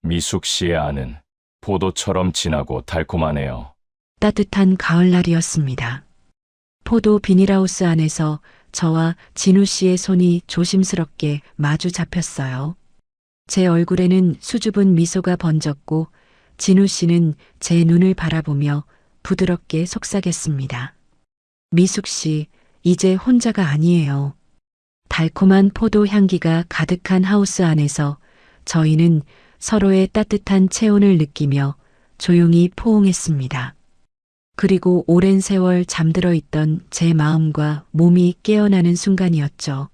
미숙 씨의 안은 포도처럼 진하고 달콤하네요. 따뜻한 가을날이었습니다. 포도 비닐하우스 안에서 저와 진우 씨의 손이 조심스럽게 마주 잡혔어요. 제 얼굴에는 수줍은 미소가 번졌고 진우 씨는 제 눈을 바라보며 부드럽게 속삭였습니다. 미숙 씨, 이제 혼자가 아니에요. 달콤한 포도 향기가 가득한 하우스 안에서 저희는 서로의 따뜻한 체온을 느끼며 조용히 포옹했습니다. 그리고 오랜 세월 잠들어 있던 제 마음과 몸이 깨어나는 순간이었죠.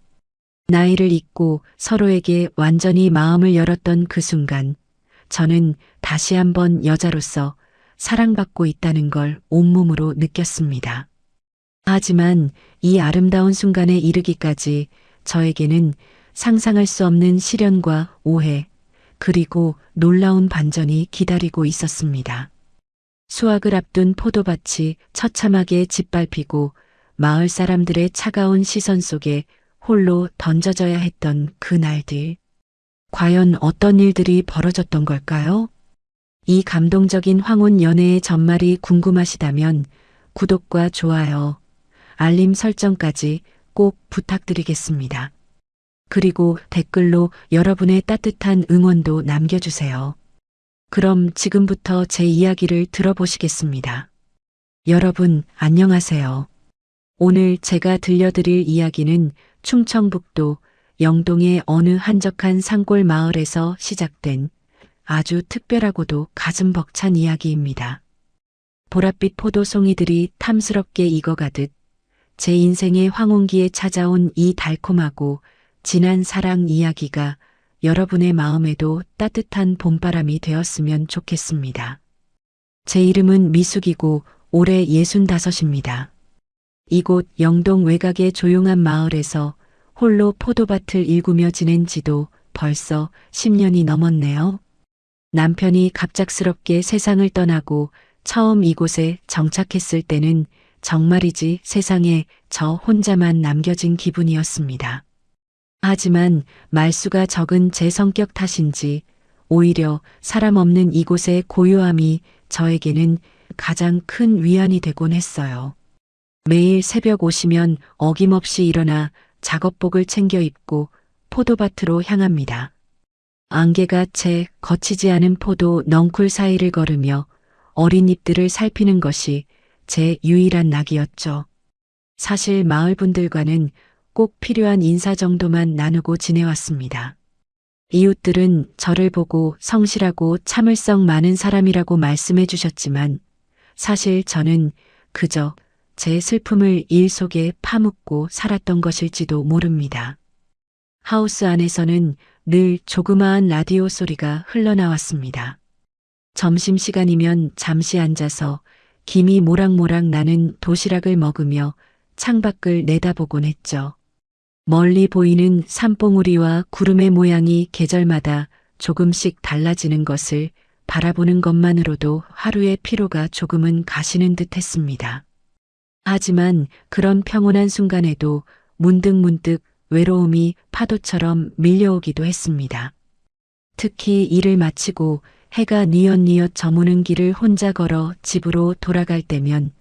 나이를 잊고 서로에게 완전히 마음을 열었던 그 순간, 저는 다시 한번 여자로서 사랑받고 있다는 걸 온몸으로 느꼈습니다. 하지만 이 아름다운 순간에 이르기까지 저에게는 상상할 수 없는 시련과 오해, 그리고 놀라운 반전이 기다리고 있었습니다. 수확을 앞둔 포도밭이 처참하게 짓밟히고 마을 사람들의 차가운 시선 속에 홀로 던져져야 했던 그 날들. 과연 어떤 일들이 벌어졌던 걸까요? 이 감동적인 황혼 연애의 전말이 궁금하시다면 구독과 좋아요, 알림 설정까지 꼭 부탁드리겠습니다. 그리고 댓글로 여러분의 따뜻한 응원도 남겨주세요. 그럼 지금부터 제 이야기를 들어보시겠습니다. 여러분, 안녕하세요. 오늘 제가 들려드릴 이야기는 충청북도 영동의 어느 한적한 산골 마을에서 시작된 아주 특별하고도 가슴 벅찬 이야기입니다. 보랏빛 포도송이들이 탐스럽게 익어가듯 제 인생의 황혼기에 찾아온 이 달콤하고 진한 사랑 이야기가 여러분의 마음에도 따뜻한 봄바람이 되었으면 좋겠습니다. 제 이름은 미숙이고 올해 65입니다. 이곳 영동 외곽의 조용한 마을에서 홀로 포도밭을 일구며 지낸 지도 벌써 10년이 넘었네요. 남편이 갑작스럽게 세상을 떠나고 처음 이곳에 정착했을 때는 정말이지 세상에 저 혼자만 남겨진 기분이었습니다. 하지만 말수가 적은 제 성격 탓인지 오히려 사람 없는 이곳의 고요함이 저에게는 가장 큰 위안이 되곤 했어요. 매일 새벽 오시면 어김없이 일어나 작업복을 챙겨 입고 포도밭으로 향합니다. 안개가 채 거치지 않은 포도 넝쿨 사이를 걸으며 어린 잎들을 살피는 것이 제 유일한 낙이었죠. 사실 마을 분들과는 꼭 필요한 인사 정도만 나누고 지내왔습니다. 이웃들은 저를 보고 성실하고 참을성 많은 사람이라고 말씀해 주셨지만 사실 저는 그저 제 슬픔을 일 속에 파묻고 살았던 것일지도 모릅니다. 하우스 안에서는 늘 조그마한 라디오 소리가 흘러나왔습니다. 점심시간이면 잠시 앉아서 김이 모락모락 나는 도시락을 먹으며 창밖을 내다보곤 했죠. 멀리 보이는 산봉우리와 구름의 모양이 계절마다 조금씩 달라지는 것을 바라보는 것만으로도 하루의 피로가 조금은 가시는 듯 했습니다. 하지만 그런 평온한 순간에도 문득문득 외로움이 파도처럼 밀려오기도 했습니다. 특히 일을 마치고 해가 뉘엿뉘엿 저무는 길을 혼자 걸어 집으로 돌아갈 때면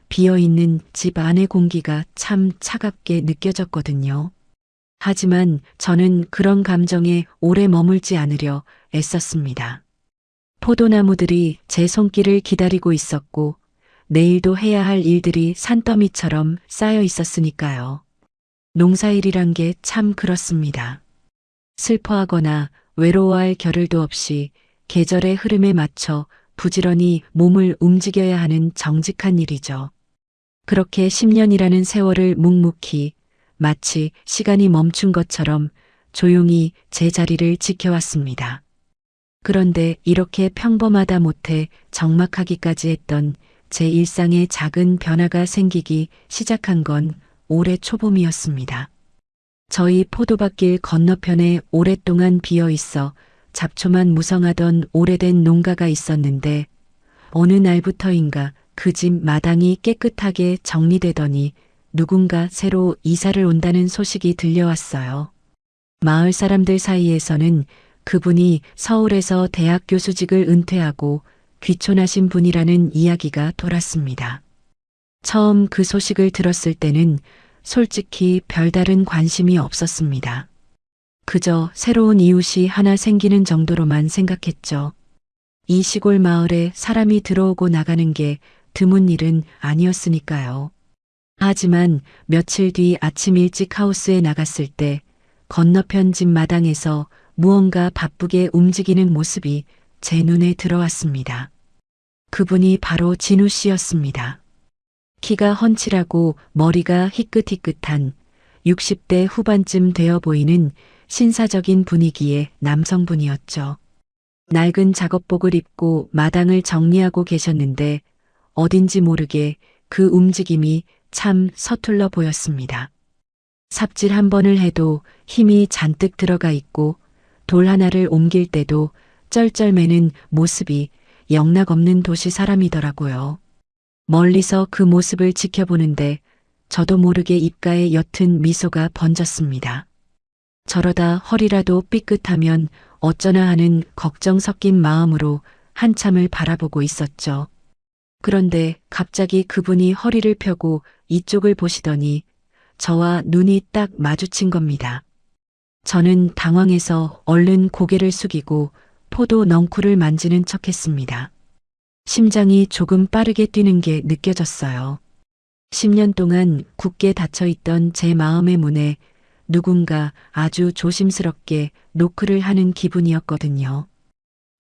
비어있는 집 안의 공기가 참 차갑게 느껴졌거든요. 하지만 저는 그런 감정에 오래 머물지 않으려 애썼습니다. 포도나무들이 제 손길을 기다리고 있었고 내일도 해야 할 일들이 산더미처럼 쌓여 있었으니까요. 농사일이란 게 참 그렇습니다. 슬퍼하거나 외로워할 겨를도 없이 계절의 흐름에 맞춰 부지런히 몸을 움직여야 하는 정직한 일이죠. 그렇게 10년이라는 세월을 묵묵히 마치 시간이 멈춘 것처럼 조용히 제 자리를 지켜왔습니다. 그런데 이렇게 평범하다 못해 적막하기까지 했던 제 일상에 작은 변화가 생기기 시작한 건 올해 초봄이었습니다. 저희 포도밭길 건너편에 오랫동안 비어 있어 잡초만 무성하던 오래된 농가가 있었는데 어느 날부터인가 그 집 마당이 깨끗하게 정리되더니 누군가 새로 이사를 온다는 소식이 들려왔어요. 마을 사람들 사이에서는 그분이 서울에서 대학 교수직을 은퇴하고 귀촌하신 분이라는 이야기가 돌았습니다. 처음 그 소식을 들었을 때는 솔직히 별다른 관심이 없었습니다. 그저 새로운 이웃이 하나 생기는 정도로만 생각했죠. 이 시골 마을에 사람이 들어오고 나가는 게 드문 일은 아니었으니까요. 하지만 며칠 뒤 아침 일찍 하우스에 나갔을 때 건너편 집 마당에서 무언가 바쁘게 움직이는 모습이 제 눈에 들어왔습니다. 그분이 바로 진우 씨였습니다. 키가 훤칠하고 머리가 희끗희끗한 60대 후반쯤 되어 보이는 신사적인 분위기의 남성분이었죠. 낡은 작업복을 입고 마당을 정리하고 계셨는데 어딘지 모르게 그 움직임이 참 서툴러 보였습니다. 삽질 한 번을 해도 힘이 잔뜩 들어가 있고 돌 하나를 옮길 때도 쩔쩔매는 모습이 영락없는 도시 사람이더라고요. 멀리서 그 모습을 지켜보는데 저도 모르게 입가에 옅은 미소가 번졌습니다. 저러다 허리라도 삐끗하면 어쩌나 하는 걱정 섞인 마음으로 한참을 바라보고 있었죠. 그런데 갑자기 그분이 허리를 펴고 이쪽을 보시더니 저와 눈이 딱 마주친 겁니다. 저는 당황해서 얼른 고개를 숙이고 포도 넝쿨을 만지는 척했습니다. 심장이 조금 빠르게 뛰는 게 느껴졌어요. 10년 동안 굳게 닫혀있던 제 마음의 문에 누군가 아주 조심스럽게 노크를 하는 기분이었거든요.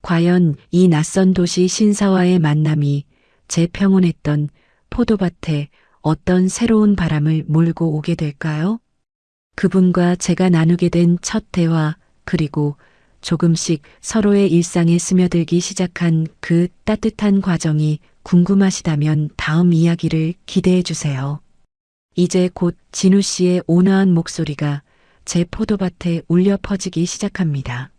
과연 이 낯선 도시 신사와의 만남이 제 평온했던 포도밭에 어떤 새로운 바람을 몰고 오게 될까요? 그분과 제가 나누게 된 첫 대화, 그리고 조금씩 서로의 일상에 스며들기 시작한 그 따뜻한 과정이 궁금하시다면 다음 이야기를 기대해 주세요. 이제 곧 진우 씨의 온화한 목소리가 제 포도밭에 울려 퍼지기 시작합니다.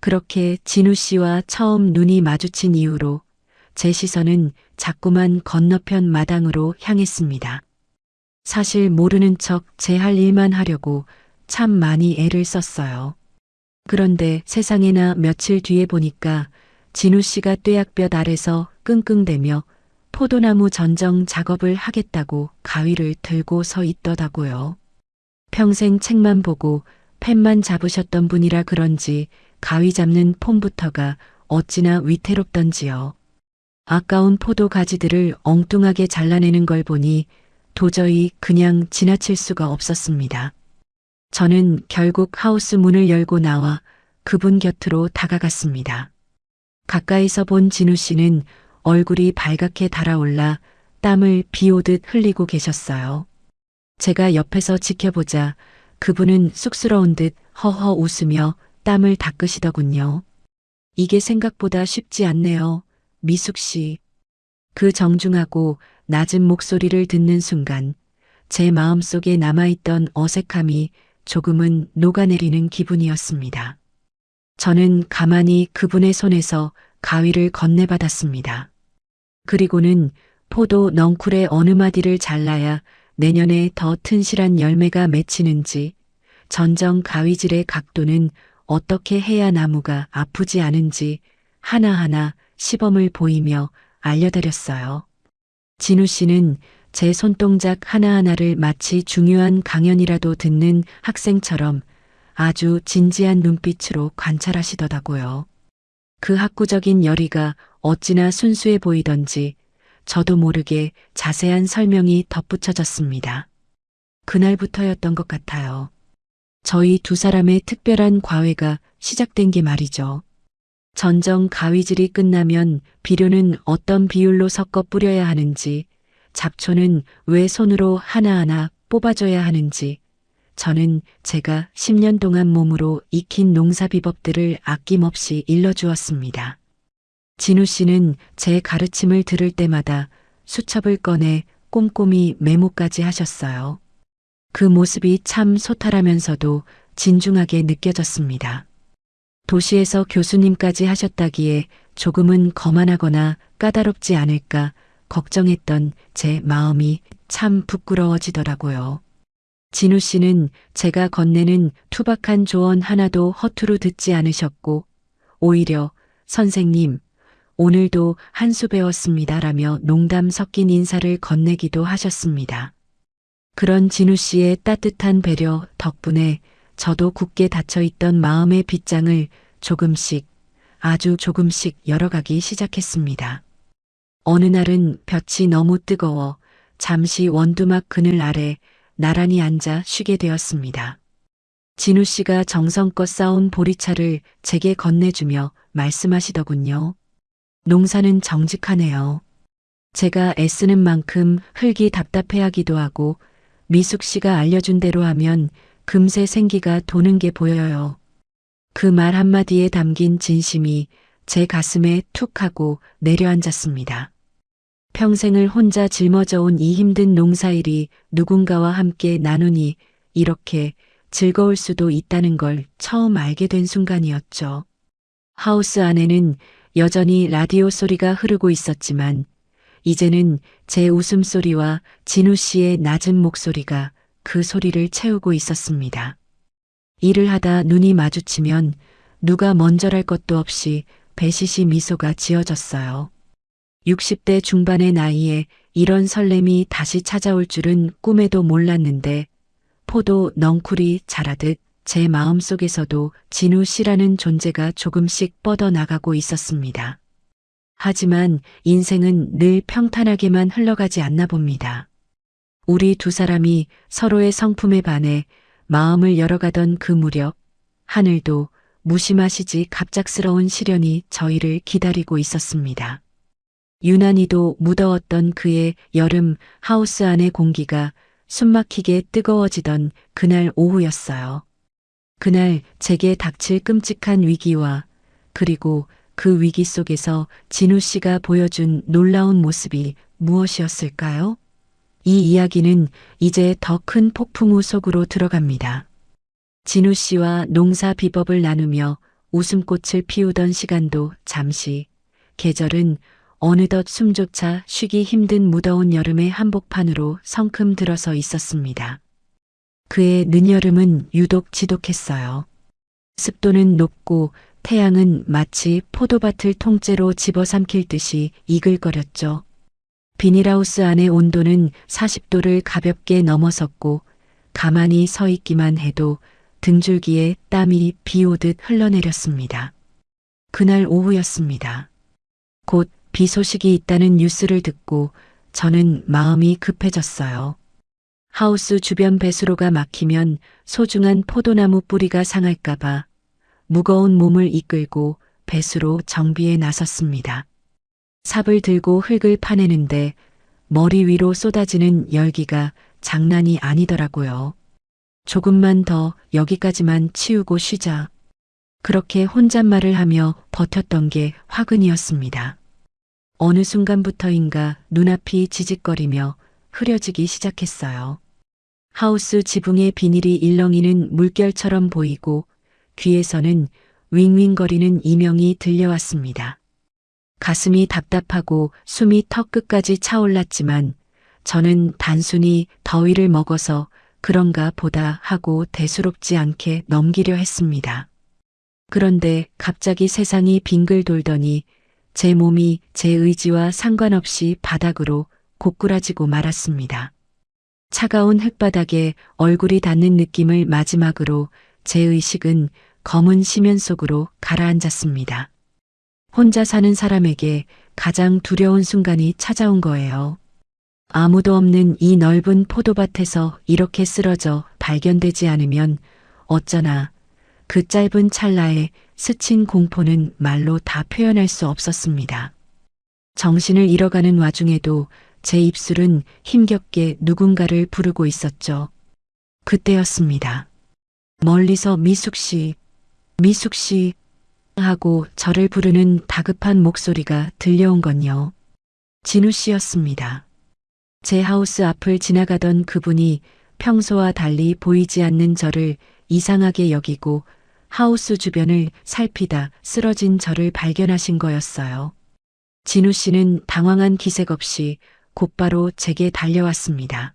그렇게 진우 씨와 처음 눈이 마주친 이후로 제 시선은 자꾸만 건너편 마당으로 향했습니다. 사실 모르는 척 제 할 일만 하려고 참 많이 애를 썼어요. 그런데 세상에나 며칠 뒤에 보니까 진우 씨가 뙤약볕 아래서 끙끙대며 포도나무 전정 작업을 하겠다고 가위를 들고 서 있더라고요. 평생 책만 보고 펜만 잡으셨던 분이라 그런지 가위 잡는 폼부터가 어찌나 위태롭던지요. 아까운 포도 가지들을 엉뚱하게 잘라내는 걸 보니 도저히 그냥 지나칠 수가 없었습니다. 저는 결국 하우스 문을 열고 나와 그분 곁으로 다가갔습니다. 가까이서 본 진우 씨는 얼굴이 발갛게 달아올라 땀을 비 오듯 흘리고 계셨어요. 제가 옆에서 지켜보자 그분은 쑥스러운 듯 허허 웃으며 땀을 닦으시더군요. 이게 생각보다 쉽지 않네요, 미숙 씨. 그 정중하고 낮은 목소리를 듣는 순간 제 마음속에 남아있던 어색함이 조금은 녹아내리는 기분이었습니다. 저는 가만히 그분의 손에서 가위를 건네받았습니다. 그리고는 포도 넝쿨의 어느 마디를 잘라야 내년에 더 튼실한 열매가 맺히는지, 전정 가위질의 각도는 어떻게 해야 나무가 아프지 않은지 하나하나 시범을 보이며 알려드렸어요. 진우 씨는 제 손동작 하나하나를 마치 중요한 강연이라도 듣는 학생처럼 아주 진지한 눈빛으로 관찰하시더라고요. 그 학구적인 열의가 어찌나 순수해 보이던지 저도 모르게 자세한 설명이 덧붙여졌습니다. 그날부터였던 것 같아요. 저희 두 사람의 특별한 과외가 시작된 게 말이죠. 전정 가위질이 끝나면 비료는 어떤 비율로 섞어 뿌려야 하는지, 잡초는 왜 손으로 하나하나 뽑아줘야 하는지, 저는 제가 10년 동안 몸으로 익힌 농사 비법들을 아낌없이 일러주었습니다. 진우 씨는 제 가르침을 들을 때마다 수첩을 꺼내 꼼꼼히 메모까지 하셨어요. 그 모습이 참 소탈하면서도 진중하게 느껴졌습니다. 도시에서 교수님까지 하셨다기에 조금은 거만하거나 까다롭지 않을까 걱정했던 제 마음이 참 부끄러워지더라고요. 진우 씨는 제가 건네는 투박한 조언 하나도 허투루 듣지 않으셨고, 오히려 선생님, 오늘도 한 수 배웠습니다라며 농담 섞인 인사를 건네기도 하셨습니다. 그런 진우 씨의 따뜻한 배려 덕분에 저도 굳게 닫혀있던 마음의 빗장을 조금씩, 아주 조금씩 열어가기 시작했습니다. 어느 날은 볕이 너무 뜨거워 잠시 원두막 그늘 아래 나란히 앉아 쉬게 되었습니다. 진우 씨가 정성껏 쌓은 보리차를 제게 건네주며 말씀하시더군요. 농사는 정직하네요. 제가 애쓰는 만큼 흙이 답답해하기도 하고 미숙 씨가 알려준 대로 하면 금세 생기가 도는 게 보여요. 그 말 한마디에 담긴 진심이 제 가슴에 툭 하고 내려앉았습니다. 평생을 혼자 짊어져온 이 힘든 농사일이 누군가와 함께 나누니 이렇게 즐거울 수도 있다는 걸 처음 알게 된 순간이었죠. 하우스 안에는 여전히 라디오 소리가 흐르고 있었지만 이제는 제 웃음소리와 진우 씨의 낮은 목소리가 그 소리를 채우고 있었습니다. 일을 하다 눈이 마주치면 누가 먼저랄 것도 없이 배시시 미소가 지어졌어요. 60대 중반의 나이에 이런 설렘이 다시 찾아올 줄은 꿈에도 몰랐는데 포도 넝쿨이 자라듯 제 마음속에서도 진우 씨라는 존재가 조금씩 뻗어나가고 있었습니다. 하지만 인생은 늘 평탄하게만 흘러가지 않나 봅니다. 우리 두 사람이 서로의 성품에 반해 마음을 열어가던 그 무렵 하늘도 무심하시지 갑작스러운 시련이 저희를 기다리고 있었습니다. 유난히도 무더웠던 그의 여름 하우스 안의 공기가 숨막히게 뜨거워지던 그날 오후였어요. 그날 제게 닥칠 끔찍한 위기와 그리고 그 위기 속에서 진우 씨가 보여준 놀라운 모습이 무엇이었을까요? 이 이야기는 이제 더 큰 폭풍 우 속으로 들어갑니다. 진우 씨와 농사 비법을 나누며 웃음꽃을 피우던 시간도 잠시, 계절은 어느덧 숨조차 쉬기 힘든 무더운 여름의 한복판으로 성큼 들어서 있었습니다. 그의 늦여름은 유독 지독했어요. 습도는 높고 태양은 마치 포도밭을 통째로 집어삼킬 듯이 이글거렸죠. 비닐하우스 안의 온도는 40도를 가볍게 넘어섰고 가만히 서 있기만 해도 등줄기에 땀이 비 오듯 흘러내렸습니다. 그날 오후였습니다. 곧 비 소식이 있다는 뉴스를 듣고 저는 마음이 급해졌어요. 하우스 주변 배수로가 막히면 소중한 포도나무 뿌리가 상할까봐 무거운 몸을 이끌고 배수로 정비에 나섰습니다. 삽을 들고 흙을 파내는데 머리 위로 쏟아지는 열기가 장난이 아니더라고요. 조금만 더 여기까지만 치우고 쉬자. 그렇게 혼잣말을 하며 버텼던 게 화근이었습니다. 어느 순간부터인가 눈앞이 지직거리며 흐려지기 시작했어요. 하우스 지붕의 비닐이 일렁이는 물결처럼 보이고 귀에서는 윙윙거리는 이명이 들려왔습니다. 가슴이 답답하고 숨이 턱끝까지 차올랐지만 저는 단순히 더위를 먹어서 그런가 보다 하고 대수롭지 않게 넘기려 했습니다. 그런데 갑자기 세상이 빙글 돌더니 제 몸이 제 의지와 상관없이 바닥으로 고꾸라지고 말았습니다. 차가운 흙바닥에 얼굴이 닿는 느낌을 마지막으로 제 의식은 검은 심연 속으로 가라앉았습니다. 혼자 사는 사람에게 가장 두려운 순간이 찾아온 거예요. 아무도 없는 이 넓은 포도밭에서 이렇게 쓰러져 발견되지 않으면 어쩌나 그 짧은 찰나에 스친 공포는 말로 다 표현할 수 없었습니다. 정신을 잃어가는 와중에도 제 입술은 힘겹게 누군가를 부르고 있었죠. 그때였습니다. 멀리서 미숙 씨, 미숙 씨 하고 저를 부르는 다급한 목소리가 들려온 건요. 진우 씨였습니다. 제 하우스 앞을 지나가던 그분이 평소와 달리 보이지 않는 저를 이상하게 여기고 하우스 주변을 살피다 쓰러진 저를 발견하신 거였어요. 진우 씨는 당황한 기색 없이 곧바로 제게 달려왔습니다.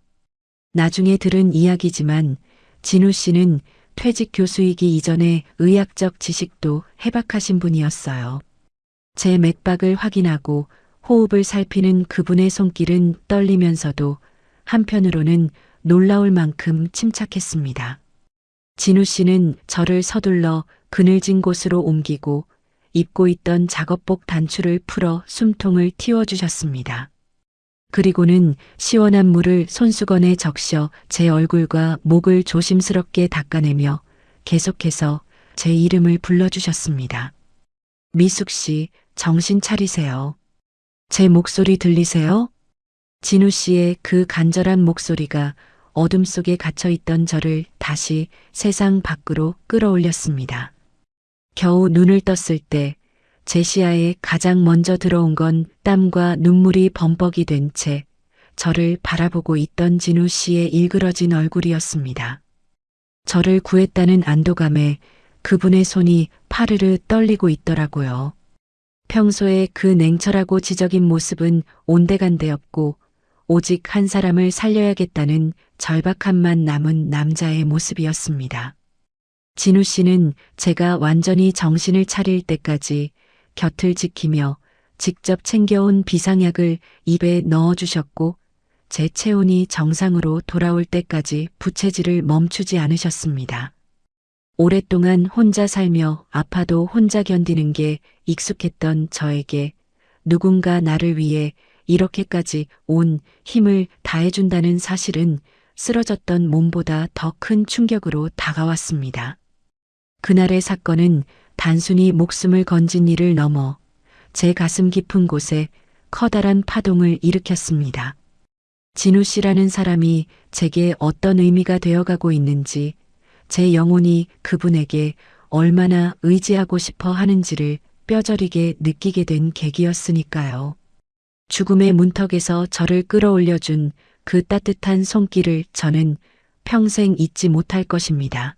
나중에 들은 이야기지만 진우 씨는 퇴직 교수이기 이전에 의학적 지식도 해박하신 분이었어요. 제 맥박을 확인하고 호흡을 살피는 그분의 손길은 떨리면서도 한편으로는 놀라울 만큼 침착했습니다. 진우 씨는 저를 서둘러 그늘진 곳으로 옮기고 입고 있던 작업복 단추를 풀어 숨통을 틔워주셨습니다. 그리고는 시원한 물을 손수건에 적셔 제 얼굴과 목을 조심스럽게 닦아내며 계속해서 제 이름을 불러주셨습니다. 미숙 씨, 정신 차리세요. 제 목소리 들리세요? 진우 씨의 그 간절한 목소리가 어둠 속에 갇혀있던 저를 다시 세상 밖으로 끌어올렸습니다. 겨우 눈을 떴을 때 제 시야에 가장 먼저 들어온 건 땀과 눈물이 범벅이 된 채 저를 바라보고 있던 진우 씨의 일그러진 얼굴이었습니다. 저를 구했다는 안도감에 그분의 손이 파르르 떨리고 있더라고요. 평소에 그 냉철하고 지적인 모습은 온데간데없고 오직 한 사람을 살려야겠다는 절박함만 남은 남자의 모습이었습니다. 진우 씨는 제가 완전히 정신을 차릴 때까지 곁을 지키며 직접 챙겨온 비상약을 입에 넣어주셨고 제 체온이 정상으로 돌아올 때까지 부채질을 멈추지 않으셨습니다. 오랫동안 혼자 살며 아파도 혼자 견디는 게 익숙했던 저에게 누군가 나를 위해 이렇게까지 온 힘을 다해준다는 사실은 쓰러졌던 몸보다 더 큰 충격으로 다가왔습니다. 그날의 사건은 단순히 목숨을 건진 일을 넘어 제 가슴 깊은 곳에 커다란 파동을 일으켰습니다. 진우 씨라는 사람이 제게 어떤 의미가 되어가고 있는지, 제 영혼이 그분에게 얼마나 의지하고 싶어 하는지를 뼈저리게 느끼게 된 계기였으니까요. 죽음의 문턱에서 저를 끌어올려준 그 따뜻한 손길을 저는 평생 잊지 못할 것입니다.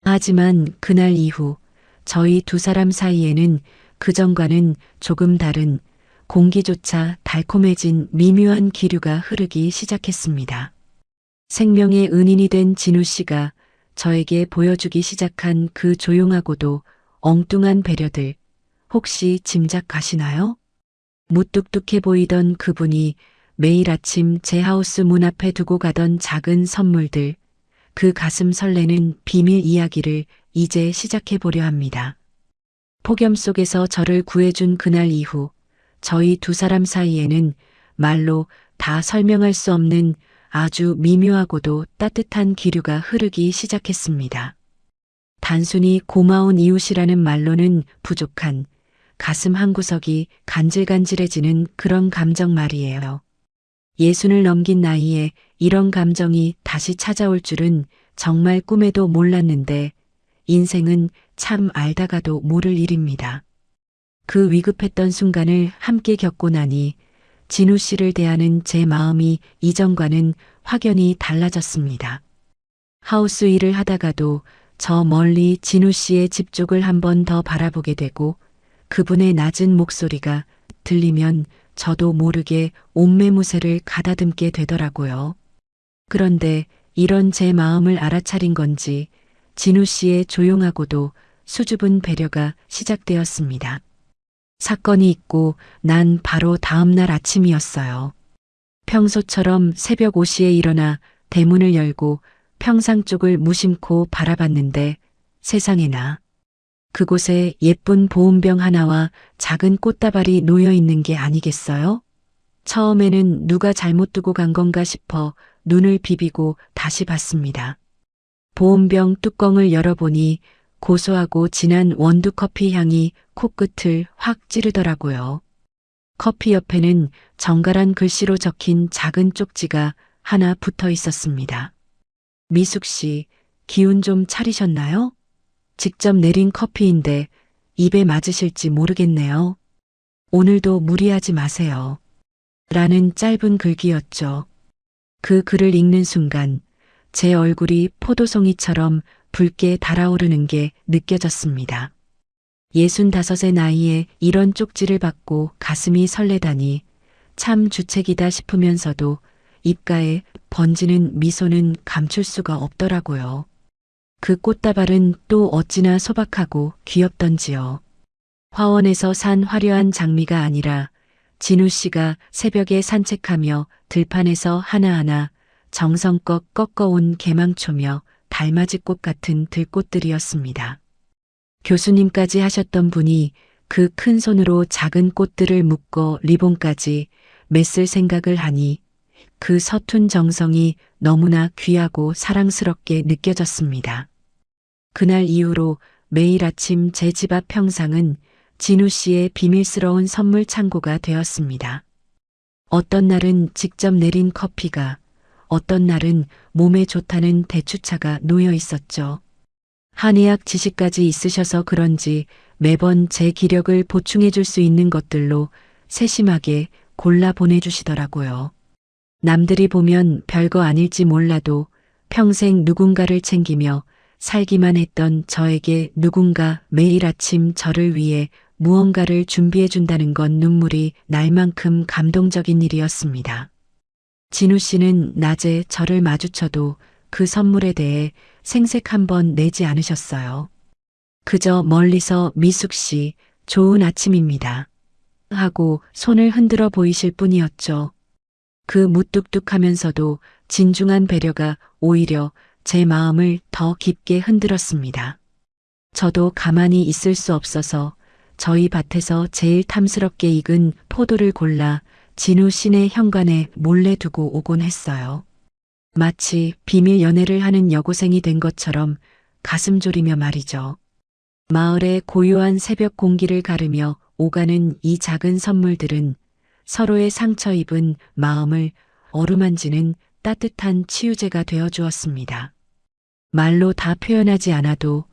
하지만 그날 이후 저희 두 사람 사이에는 그전과는 조금 다른 공기조차 달콤해진 미묘한 기류가 흐르기 시작했습니다. 생명의 은인이 된 진우 씨가 저에게 보여주기 시작한 그 조용하고도 엉뚱한 배려들, 혹시 짐작 가시나요? 무뚝뚝해 보이던 그분이 매일 아침 제 하우스 문 앞에 두고 가던 작은 선물들, 그 가슴 설레는 비밀 이야기를 이제 시작해 보려 합니다. 폭염 속에서 저를 구해준 그날 이후 저희 두 사람 사이에는 말로 다 설명할 수 없는 아주 미묘하고도 따뜻한 기류가 흐르기 시작했습니다. 단순히 고마운 이웃이라는 말로는 부족한 가슴 한구석이 간질간질해지는 그런 감정 말이에요. 60을 넘긴 나이에 이런 감정이 다시 찾아올 줄은 정말 꿈에도 몰랐는데 인생은 참 알다가도 모를 일입니다. 그 위급했던 순간을 함께 겪고 나니 진우 씨를 대하는 제 마음이 이전과는 확연히 달라졌습니다. 하우스 일을 하다가도 저 멀리 진우 씨의 집 쪽을 한 번 더 바라보게 되고 그분의 낮은 목소리가 들리면 저도 모르게 옷매무새를 가다듬게 되더라고요. 그런데 이런 제 마음을 알아차린 건지 진우 씨의 조용하고도 수줍은 배려가 시작되었습니다. 사건이 있고 난 바로 다음 날 아침이었어요. 평소처럼 새벽 5시에 일어나 대문을 열고 평상 쪽을 무심코 바라봤는데 세상에나 그곳에 예쁜 보온병 하나와 작은 꽃다발이 놓여 있는 게 아니겠어요? 처음에는 누가 잘못 두고 간 건가 싶어 눈을 비비고 다시 봤습니다. 보온병 뚜껑을 열어보니 고소하고 진한 원두 커피 향이 코끝을 확 찌르더라고요. 커피 옆에는 정갈한 글씨로 적힌 작은 쪽지가 하나 붙어 있었습니다. 미숙 씨, 기운 좀 차리셨나요? 직접 내린 커피인데 입에 맞으실지 모르겠네요. 오늘도 무리하지 마세요. 라는 짧은 글귀였죠. 그 글을 읽는 순간 제 얼굴이 포도송이처럼 붉게 달아오르는 게 느껴졌습니다. 65의 나이에 이런 쪽지를 받고 가슴이 설레다니 참 주책이다 싶으면서도 입가에 번지는 미소는 감출 수가 없더라고요. 그 꽃다발은 또 어찌나 소박하고 귀엽던지요. 화원에서 산 화려한 장미가 아니라 진우 씨가 새벽에 산책하며 들판에서 하나하나 정성껏 꺾어온 개망초며 달맞이꽃 같은 들꽃들이었습니다. 교수님까지 하셨던 분이 그 큰 손으로 작은 꽃들을 묶어 리본까지 맸을 생각을 하니 그 서툰 정성이 너무나 귀하고 사랑스럽게 느껴졌습니다. 그날 이후로 매일 아침 제 집 앞 평상은 진우 씨의 비밀스러운 선물 창고가 되었습니다. 어떤 날은 직접 내린 커피가, 어떤 날은 몸에 좋다는 대추차가 놓여 있었죠. 한의학 지식까지 있으셔서 그런지 매번 제 기력을 보충해 줄 수 있는 것들로 세심하게 골라 보내주시더라고요. 남들이 보면 별거 아닐지 몰라도 평생 누군가를 챙기며 살기만 했던 저에게 누군가 매일 아침 저를 위해 무언가를 준비해 준다는 건 눈물이 날 만큼 감동적인 일이었습니다. 진우 씨는 낮에 저를 마주쳐도 그 선물에 대해 생색 한 번 내지 않으셨어요. 그저 멀리서 미숙 씨, 좋은 아침입니다. 하고 손을 흔들어 보이실 뿐이었죠. 그 무뚝뚝하면서도 진중한 배려가 오히려 제 마음을 더 깊게 흔들었습니다. 저도 가만히 있을 수 없어서 저희 밭에서 제일 탐스럽게 익은 포도를 골라 진우 씨네 현관에 몰래 두고 오곤 했어요. 마치 비밀 연애를 하는 여고생이 된 것처럼 가슴 졸이며 말이죠. 마을의 고요한 새벽 공기를 가르며 오가는 이 작은 선물들은 서로의 상처 입은 마음을 어루만지는 따뜻한 치유제가 되어 주었습니다. 말로 다 표현하지 않아도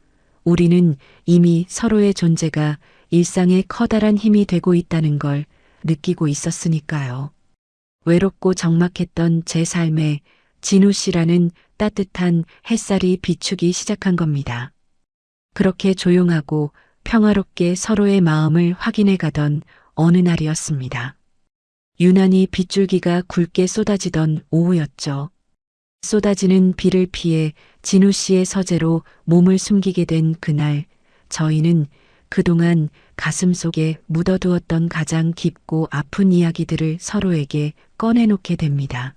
우리는 이미 서로의 존재가 일상에 커다란 힘이 되고 있다는 걸 느끼고 있었으니까요. 외롭고 적막했던 제 삶에 진우 씨라는 따뜻한 햇살이 비추기 시작한 겁니다. 그렇게 조용하고 평화롭게 서로의 마음을 확인해 가던 어느 날이었습니다. 유난히 빗줄기가 굵게 쏟아지던 오후였죠. 쏟아지는 비를 피해 진우 씨의 서재로 몸을 숨기게 된 그날, 저희는 그동안 가슴 속에 묻어두었던 가장 깊고 아픈 이야기들을 서로에게 꺼내놓게 됩니다.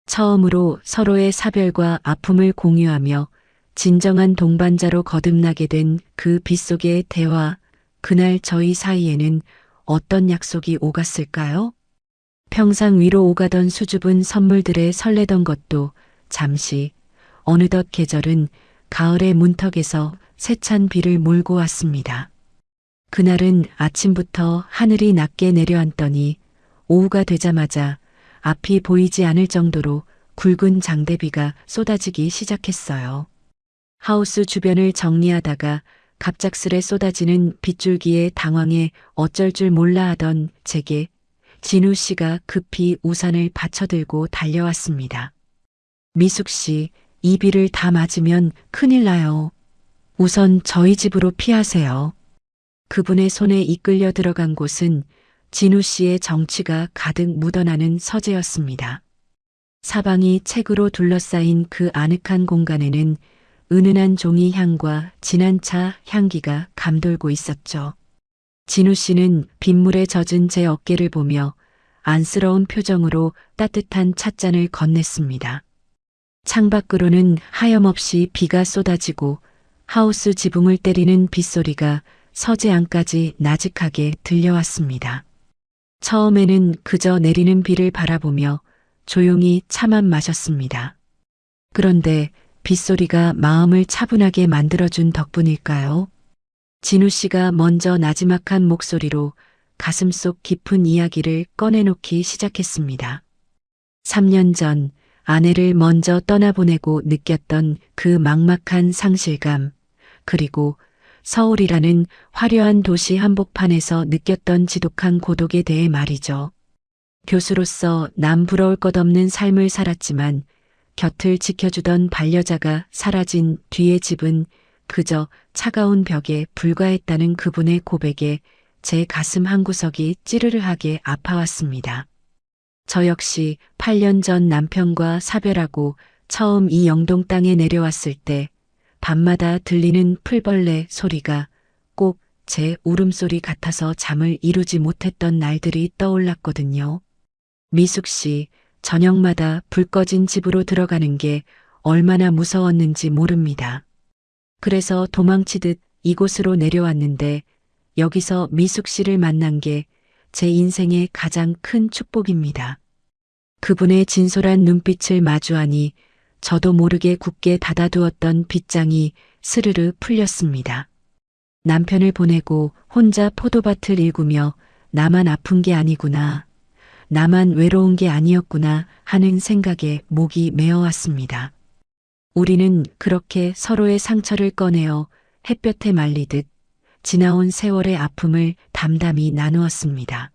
처음으로 서로의 사별과 아픔을 공유하며 진정한 동반자로 거듭나게 된 그 빗속의 대화, 그날 저희 사이에는 어떤 약속이 오갔을까요? 평상 위로 오가던 수줍은 선물들에 설레던 것도 잠시, 어느덧 계절은 가을의 문턱에서 세찬 비를 몰고 왔습니다. 그날은 아침부터 하늘이 낮게 내려앉더니 오후가 되자마자 앞이 보이지 않을 정도로 굵은 장대비가 쏟아지기 시작했어요. 하우스 주변을 정리하다가 갑작스레 쏟아지는 빗줄기에 당황해 어쩔 줄 몰라 하던 제게 진우 씨가 급히 우산을 받쳐들고 달려왔습니다. 미숙 씨, 이 비를 다 맞으면 큰일 나요. 우선 저희 집으로 피하세요. 그분의 손에 이끌려 들어간 곳은 진우 씨의 정취가 가득 묻어나는 서재였습니다. 사방이 책으로 둘러싸인 그 아늑한 공간에는 은은한 종이 향과 진한 차 향기가 감돌고 있었죠. 진우 씨는 빗물에 젖은 제 어깨를 보며 안쓰러운 표정으로 따뜻한 찻잔을 건넸습니다. 창밖으로는 하염없이 비가 쏟아지고 하우스 지붕을 때리는 빗소리가 서재 안까지 나직하게 들려왔습니다. 처음에는 그저 내리는 비를 바라보며 조용히 차만 마셨습니다. 그런데 빗소리가 마음을 차분하게 만들어준 덕분일까요? 진우 씨가 먼저 나지막한 목소리로 가슴속 깊은 이야기를 꺼내놓기 시작했습니다. 3년 전 아내를 먼저 떠나보내고 느꼈던 그 막막한 상실감, 그리고 서울이라는 화려한 도시 한복판에서 느꼈던 지독한 고독에 대해 말이죠. 교수로서 남 부러울 것 없는 삶을 살았지만 곁을 지켜주던 반려자가 사라진 뒤의 집은 그저 차가운 벽에 불과했다는 그분의 고백에 제 가슴 한구석이 찌르르하게 아파왔습니다. 저 역시 8년 전 남편과 사별하고 처음 이 영동 땅에 내려왔을 때 밤마다 들리는 풀벌레 소리가 꼭 제 울음소리 같아서 잠을 이루지 못했던 날들이 떠올랐거든요. 미숙 씨, 저녁마다 불 꺼진 집으로 들어가는 게 얼마나 무서웠는지 모릅니다. 그래서 도망치듯 이곳으로 내려왔는데 여기서 미숙 씨를 만난 게 제 인생의 가장 큰 축복입니다. 그분의 진솔한 눈빛을 마주하니 저도 모르게 굳게 닫아두었던 빗장이 스르르 풀렸습니다. 남편을 보내고 혼자 포도밭을 일구며 나만 아픈 게 아니구나, 나만 외로운 게 아니었구나 하는 생각에 목이 메어왔습니다. 우리는 그렇게 서로의 상처를 꺼내어 햇볕에 말리듯 지나온 세월의 아픔을 담담히 나누었습니다.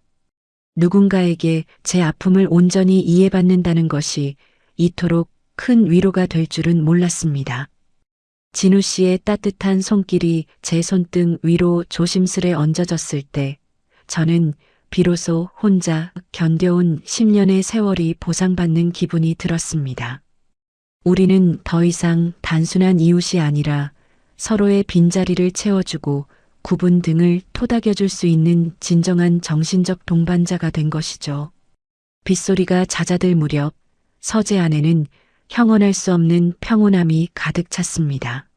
누군가에게 제 아픔을 온전히 이해받는다는 것이 이토록 큰 위로가 될 줄은 몰랐습니다. 진우 씨의 따뜻한 손길이 제 손등 위로 조심스레 얹어졌을 때 저는 비로소 혼자 견뎌온 10년의 세월이 보상받는 기분이 들었습니다. 우리는 더 이상 단순한 이웃이 아니라 서로의 빈자리를 채워주고 굽은 등을 토닥여줄 수 있는 진정한 정신적 동반자가 된 것이죠. 빗소리가 잦아들 무렵 서재 안에는 형언할 수 없는 평온함이 가득 찼습니다.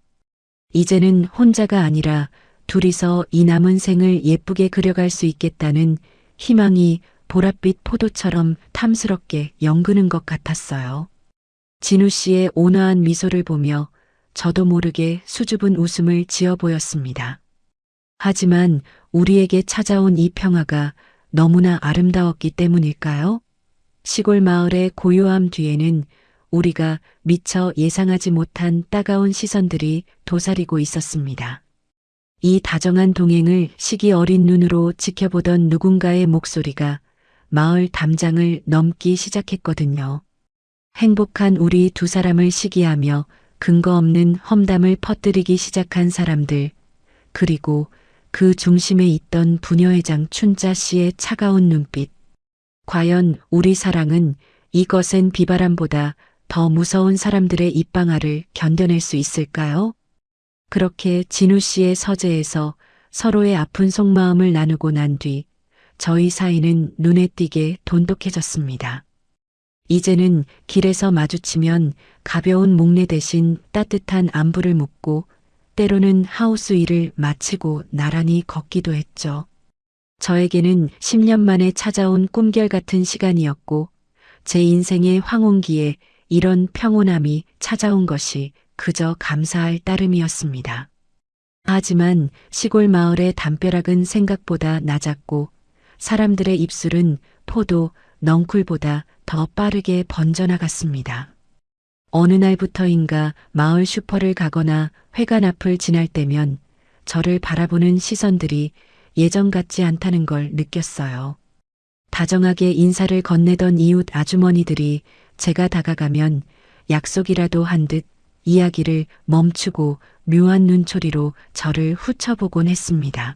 이제는 혼자가 아니라 둘이서 이 남은 생을 예쁘게 그려갈 수 있겠다는 희망이 보랏빛 포도처럼 탐스럽게 연그는 것 같았어요. 진우 씨의 온화한 미소를 보며 저도 모르게 수줍은 웃음을 지어 보였습니다. 하지만 우리에게 찾아온 이 평화가 너무나 아름다웠기 때문일까요? 시골 마을의 고요함 뒤에는 우리가 미처 예상하지 못한 따가운 시선들이 도사리고 있었습니다. 이 다정한 동행을 시기 어린 눈으로 지켜보던 누군가의 목소리가 마을 담장을 넘기 시작했거든요. 행복한 우리 두 사람을 시기하며 근거 없는 험담을 퍼뜨리기 시작한 사람들, 그리고 그 중심에 있던 부녀회장 춘자 씨의 차가운 눈빛. 과연 우리 사랑은 이 거센 비바람보다 더 무서운 사람들의 입방아를 견뎌낼 수 있을까요? 그렇게 진우 씨의 서재에서 서로의 아픈 속마음을 나누고 난 뒤 저희 사이는 눈에 띄게 돈독해졌습니다. 이제는 길에서 마주치면 가벼운 목례 대신 따뜻한 안부를 묻고 때로는 하우스 일을 마치고 나란히 걷기도 했죠. 저에게는 10년 만에 찾아온 꿈결 같은 시간이었고 제 인생의 황혼기에 이런 평온함이 찾아온 것이 그저 감사할 따름이었습니다. 하지만 시골 마을의 담벼락은 생각보다 낮았고 사람들의 입술은 포도, 넝쿨보다 더 빠르게 번져나갔습니다. 어느 날부터인가 마을 슈퍼를 가거나 회관 앞을 지날 때면 저를 바라보는 시선들이 예전 같지 않다는 걸 느꼈어요. 다정하게 인사를 건네던 이웃 아주머니들이 제가 다가가면 약속이라도 한 듯 이야기를 멈추고 묘한 눈초리로 저를 훑어보곤 했습니다.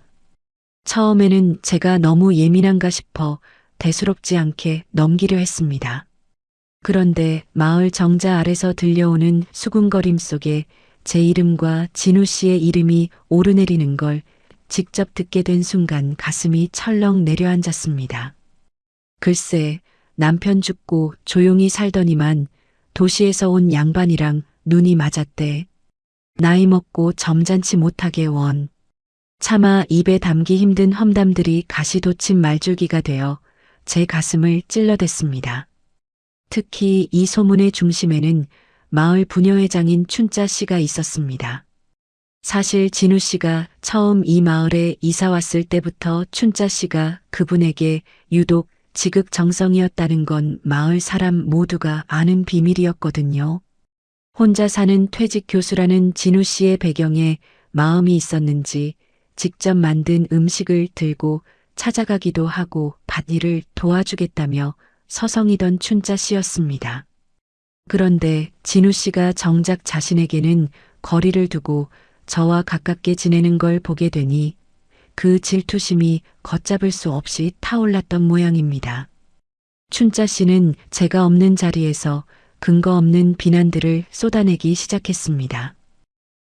처음에는 제가 너무 예민한가 싶어 대수롭지 않게 넘기려 했습니다. 그런데 마을 정자 아래서 들려오는 수군거림 속에 제 이름과 진우 씨의 이름이 오르내리는 걸 직접 듣게 된 순간 가슴이 철렁 내려앉았습니다. 글쎄, 남편 죽고 조용히 살더니만 도시에서 온 양반이랑 눈이 맞았대. 나이 먹고 점잖지 못하게 원. 차마 입에 담기 힘든 험담들이 가시돋친 말줄기가 되어 제 가슴을 찔러댔습니다. 특히 이 소문의 중심에는 마을 부녀회장인 춘자 씨가 있었습니다. 사실 진우 씨가 처음 이 마을에 이사 왔을 때부터 춘자 씨가 그분에게 유독 지극정성이었다는 건 마을 사람 모두가 아는 비밀이었거든요. 혼자 사는 퇴직 교수라는 진우 씨의 배경에 마음이 있었는지 직접 만든 음식을 들고 찾아가기도 하고 밭일을 도와주겠다며 서성이던 춘자 씨였습니다. 그런데 진우 씨가 정작 자신에게는 거리를 두고 저와 가깝게 지내는 걸 보게 되니 그 질투심이 걷잡을 수 없이 타올랐던 모양입니다. 춘자 씨는 제가 없는 자리에서 근거 없는 비난들을 쏟아내기 시작했습니다.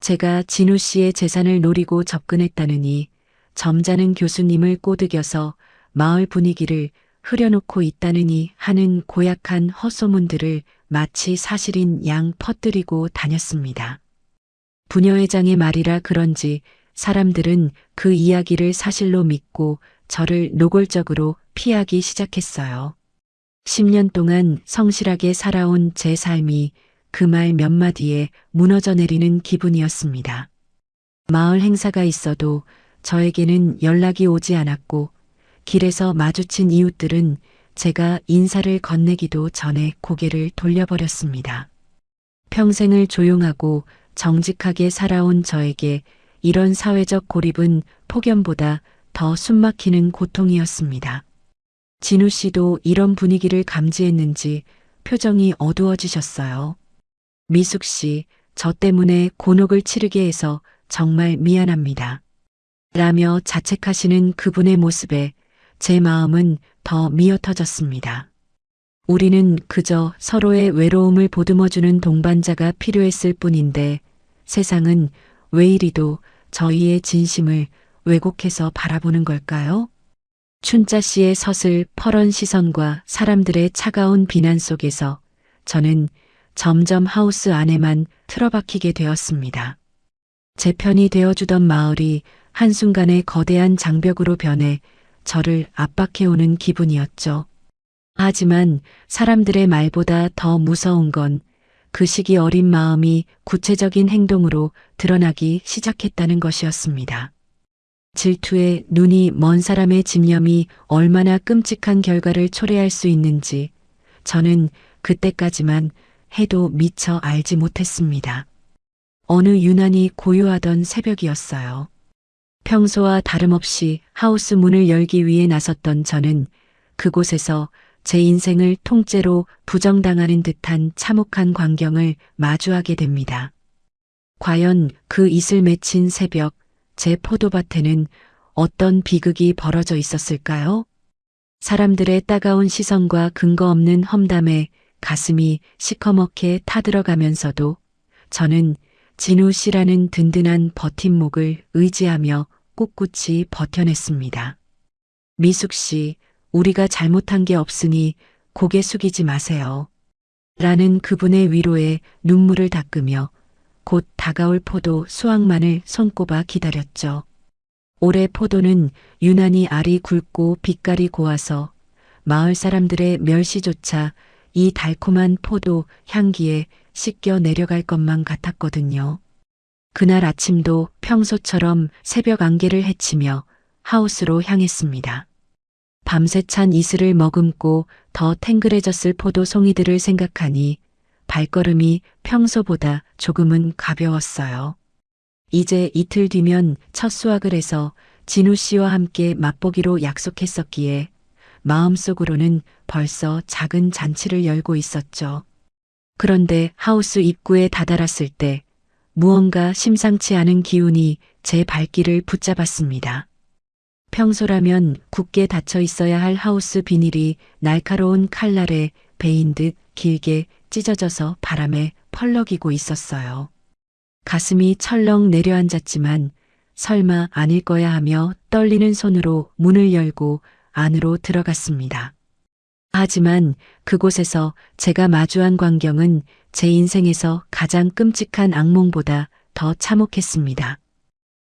제가 진우 씨의 재산을 노리고 접근했다느니 점잖은 교수님을 꼬드겨서 마을 분위기를 흐려놓고 있다느니 하는 고약한 헛소문들을 마치 사실인 양 퍼뜨리고 다녔습니다. 부녀회장의 말이라 그런지 사람들은 그 이야기를 사실로 믿고 저를 노골적으로 피하기 시작했어요. 10년 동안 성실하게 살아온 제 삶이 그 말 몇 마디에 무너져 내리는 기분이었습니다. 마을 행사가 있어도 저에게는 연락이 오지 않았고 길에서 마주친 이웃들은 제가 인사를 건네기도 전에 고개를 돌려버렸습니다. 평생을 조용하고 정직하게 살아온 저에게 이런 사회적 고립은 폭염보다 더 숨막히는 고통이었습니다. 진우 씨도 이런 분위기를 감지했는지 표정이 어두워지셨어요. 미숙 씨, 저 때문에 곤혹을 치르게 해서 정말 미안합니다. 라며 자책하시는 그분의 모습에 제 마음은 더 미어터졌습니다. 우리는 그저 서로의 외로움을 보듬어주는 동반자가 필요했을 뿐인데 세상은 왜 이리도 저희의 진심을 왜곡해서 바라보는 걸까요? 춘자 씨의 서슬 퍼런 시선과 사람들의 차가운 비난 속에서 저는 점점 하우스 안에만 틀어박히게 되었습니다. 제 편이 되어주던 마을이 한순간에 거대한 장벽으로 변해 저를 압박해오는 기분이었죠. 하지만 사람들의 말보다 더 무서운 건 그 시기 어린 마음이 구체적인 행동으로 드러나기 시작했다는 것이었습니다. 질투에 눈이 먼 사람의 집념이 얼마나 끔찍한 결과를 초래할 수 있는지 저는 그때까지만 해도 미처 알지 못했습니다. 어느 유난히 고요하던 새벽이었어요. 평소와 다름없이 하우스 문을 열기 위해 나섰던 저는 그곳에서 제 인생을 통째로 부정당하는 듯한 참혹한 광경을 마주하게 됩니다. 과연 그 이슬 맺힌 새벽, 제 포도밭에는 어떤 비극이 벌어져 있었을까요? 사람들의 따가운 시선과 근거 없는 험담에 가슴이 시커멓게 타들어가면서도 저는 진우 씨라는 든든한 버팀목을 의지하며 꿋꿋이 버텨냈습니다. 미숙 씨, 우리가 잘못한 게 없으니 고개 숙이지 마세요. 라는 그분의 위로에 눈물을 닦으며 곧 다가올 포도 수확만을 손꼽아 기다렸죠. 올해 포도는 유난히 알이 굵고 빛깔이 고와서 마을 사람들의 멸시조차 이 달콤한 포도 향기에 씻겨 내려갈 것만 같았거든요. 그날 아침도 평소처럼 새벽 안개를 헤치며 하우스로 향했습니다. 밤새 찬 이슬을 머금고 더 탱글해졌을 포도 송이들을 생각하니 발걸음이 평소보다 조금은 가벼웠어요. 이제 이틀 뒤면 첫 수확을 해서 진우 씨와 함께 맛보기로 약속했었기에 마음속으로는 벌써 작은 잔치를 열고 있었죠. 그런데 하우스 입구에 다다랐을 때 무언가 심상치 않은 기운이 제 발길을 붙잡았습니다. 평소라면 굳게 닫혀 있어야 할 하우스 비닐이 날카로운 칼날에 베인 듯 길게 찢어져서 바람에 펄럭이고 있었어요. 가슴이 철렁 내려앉았지만 설마 아닐 거야 하며 떨리는 손으로 문을 열고 안으로 들어갔습니다. 하지만 그곳에서 제가 마주한 광경은 제 인생에서 가장 끔찍한 악몽보다 더 참혹했습니다.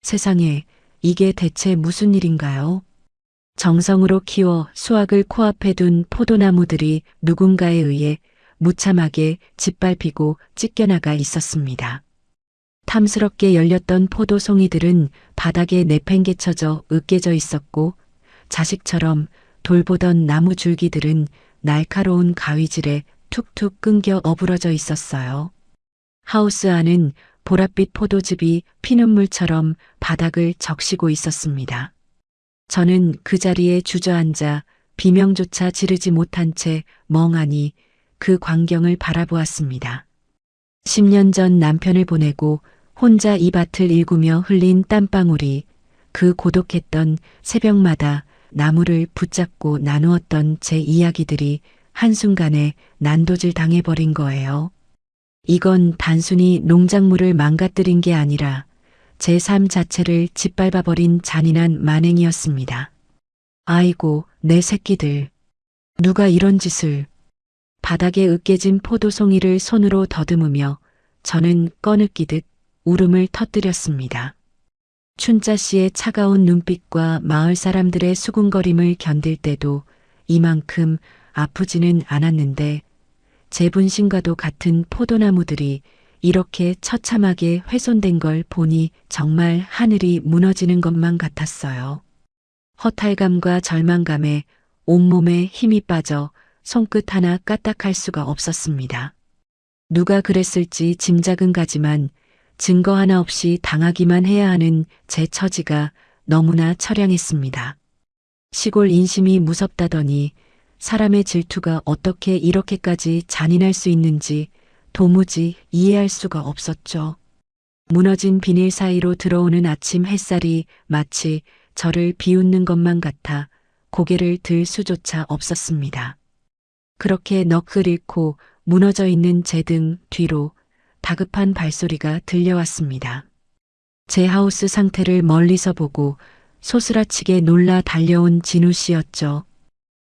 세상에, 이게 대체 무슨 일인가요? 정성으로 키워 수확을 코앞에 둔 포도나무들이 누군가에 의해 무참하게 짓밟히고 찢겨나가 있었습니다. 탐스럽게 열렸던 포도 송이들은 바닥에 내팽개쳐져 으깨져 있었고 자식처럼 돌보던 나무 줄기들은 날카로운 가위질에 툭툭 끊겨 어부러져 있었어요. 하우스 안은 보랏빛 포도즙이 피눈물처럼 바닥을 적시고 있었습니다. 저는 그 자리에 주저앉아 비명조차 지르지 못한 채 멍하니 그 광경을 바라보았습니다. 10년 전 남편을 보내고 혼자 이 밭을 일구며 흘린 땀방울이 그 고독했던 새벽마다 나무를 붙잡고 나누었던 제 이야기들이 한순간에 난도질 당해버린 거예요. 이건 단순히 농작물을 망가뜨린 게 아니라 제 삶 자체를 짓밟아버린 잔인한 만행이었습니다. 아이고, 내 새끼들. 누가 이런 짓을. 바닥에 으깨진 포도송이를 손으로 더듬으며 저는 꺼느끼듯 울음을 터뜨렸습니다. 춘자 씨의 차가운 눈빛과 마을 사람들의 수군거림을 견딜 때도 이만큼 아프지는 않았는데 제 분신과도 같은 포도나무들이 이렇게 처참하게 훼손된 걸 보니 정말 하늘이 무너지는 것만 같았어요. 허탈감과 절망감에 온몸에 힘이 빠져 손끝 하나 까딱할 수가 없었습니다. 누가 그랬을지 짐작은 가지만 증거 하나 없이 당하기만 해야 하는 제 처지가 너무나 처량했습니다. 시골 인심이 무섭다더니 사람의 질투가 어떻게 이렇게까지 잔인할 수 있는지 도무지 이해할 수가 없었죠. 무너진 비닐 사이로 들어오는 아침 햇살이 마치 저를 비웃는 것만 같아 고개를 들 수조차 없었습니다. 그렇게 넋을 잃고 무너져 있는 제 등 뒤로 다급한 발소리가 들려왔습니다. 제 하우스 상태를 멀리서 보고 소스라치게 놀라 달려온 진우 씨였죠.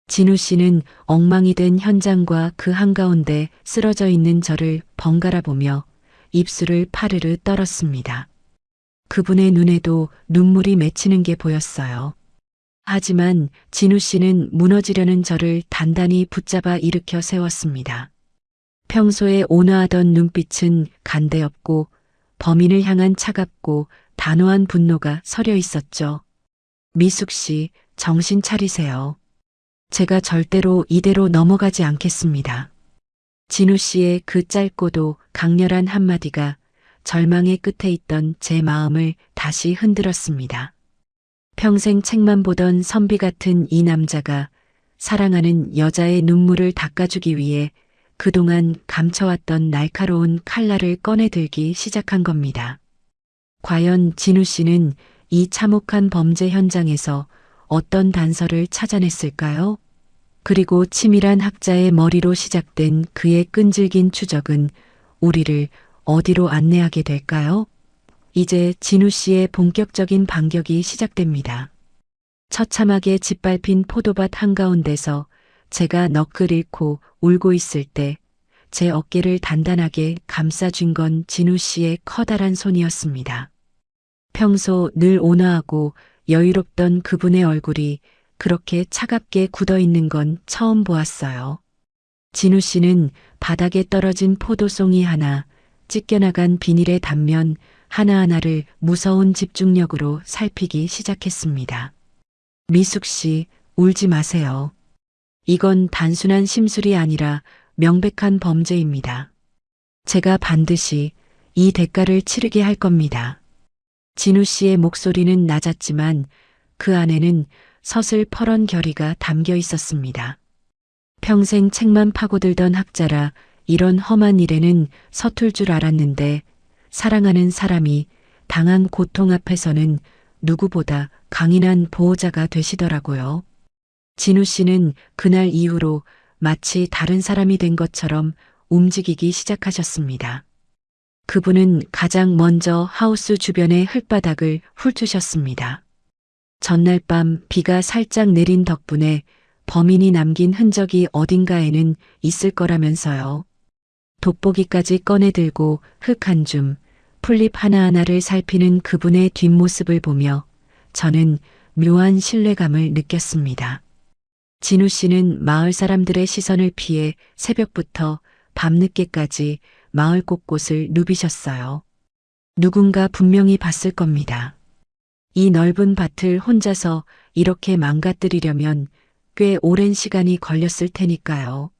진우 씨는 엉망이 된 현장과 그 한가운데 쓰러져 있는 저를 번갈아 보며 입술을 파르르 떨었습니다. 그분의 눈에도 눈물이 맺히는 게 보였어요. 하지만 진우 씨는 무너지려는 저를 단단히 붙잡아 일으켜 세웠습니다. 평소에 온화하던 눈빛은 간대없고 범인을 향한 차갑고 단호한 분노가 서려 있었죠. 미숙 씨, 정신 차리세요. 제가 절대로 이대로 넘어가지 않겠습니다. 진우 씨의 그 짧고도 강렬한 한마디가 절망의 끝에 있던 제 마음을 다시 흔들었습니다. 평생 책만 보던 선비 같은 이 남자가 사랑하는 여자의 눈물을 닦아주기 위해 그동안 감춰왔던 날카로운 칼날을 꺼내들기 시작한 겁니다. 과연 진우 씨는 이 참혹한 범죄 현장에서 어떤 단서를 찾아냈을까요? 그리고 치밀한 학자의 머리로 시작된 그의 끈질긴 추적은 우리를 어디로 안내하게 될까요? 이제 진우 씨의 본격적인 반격이 시작됩니다. 처참하게 짓밟힌 포도밭 한가운데서 제가 넋을 잃고 울고 있을 때 제 어깨를 단단하게 감싸준 건 진우 씨의 커다란 손이었습니다. 평소 늘 온화하고 여유롭던 그분의 얼굴이 그렇게 차갑게 굳어 있는 건 처음 보았어요. 진우 씨는 바닥에 떨어진 포도송이 하나, 찢겨나간 비닐의 단면 하나하나를 무서운 집중력으로 살피기 시작했습니다. 미숙 씨, 울지 마세요. 이건 단순한 심술이 아니라 명백한 범죄입니다. 제가 반드시 이 대가를 치르게 할 겁니다. 진우 씨의 목소리는 낮았지만 그 안에는 서슬퍼런 결의가 담겨 있었습니다. 평생 책만 파고들던 학자라 이런 험한 일에는 서툴 줄 알았는데 사랑하는 사람이 당한 고통 앞에서는 누구보다 강인한 보호자가 되시더라고요. 진우 씨는 그날 이후로 마치 다른 사람이 된 것처럼 움직이기 시작하셨습니다. 그분은 가장 먼저 하우스 주변의 흙바닥을 훑으셨습니다. 전날 밤 비가 살짝 내린 덕분에 범인이 남긴 흔적이 어딘가에는 있을 거라면서요. 돋보기까지 꺼내들고 흙 한 줌, 풀잎 하나하나를 살피는 그분의 뒷모습을 보며 저는 묘한 신뢰감을 느꼈습니다. 진우 씨는 마을 사람들의 시선을 피해 새벽부터 밤늦게까지 마을 곳곳을 누비셨어요. 누군가 분명히 봤을 겁니다. 이 넓은 밭을 혼자서 이렇게 망가뜨리려면 꽤 오랜 시간이 걸렸을 테니까요.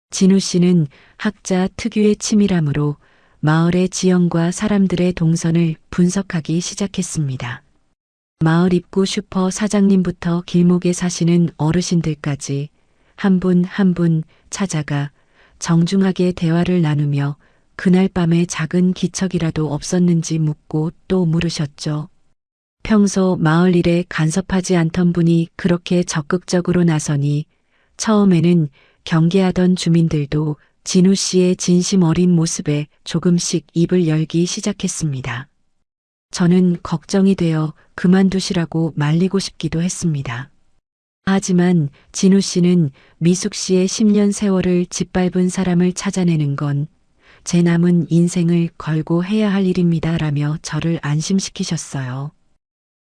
진우 씨는 학자 특유의 치밀함으로 마을의 지형과 사람들의 동선을 분석하기 시작했습니다. 마을 입구 슈퍼 사장님부터 길목에 사시는 어르신들까지 한 분 한 분 찾아가 정중하게 대화를 나누며 그날 밤에 작은 기척이라도 없었는지 묻고 또 물으셨죠. 평소 마을 일에 간섭하지 않던 분이 그렇게 적극적으로 나서니 처음에는 경계하던 주민들도 진우 씨의 진심 어린 모습에 조금씩 입을 열기 시작했습니다. 저는 걱정이 되어 그만두시라고 말리고 싶기도 했습니다. 하지만 진우 씨는 미숙 씨의 10년 세월을 짓밟은 사람을 찾아내는 건 제 남은 인생을 걸고 해야 할 일입니다라며 저를 안심시키셨어요.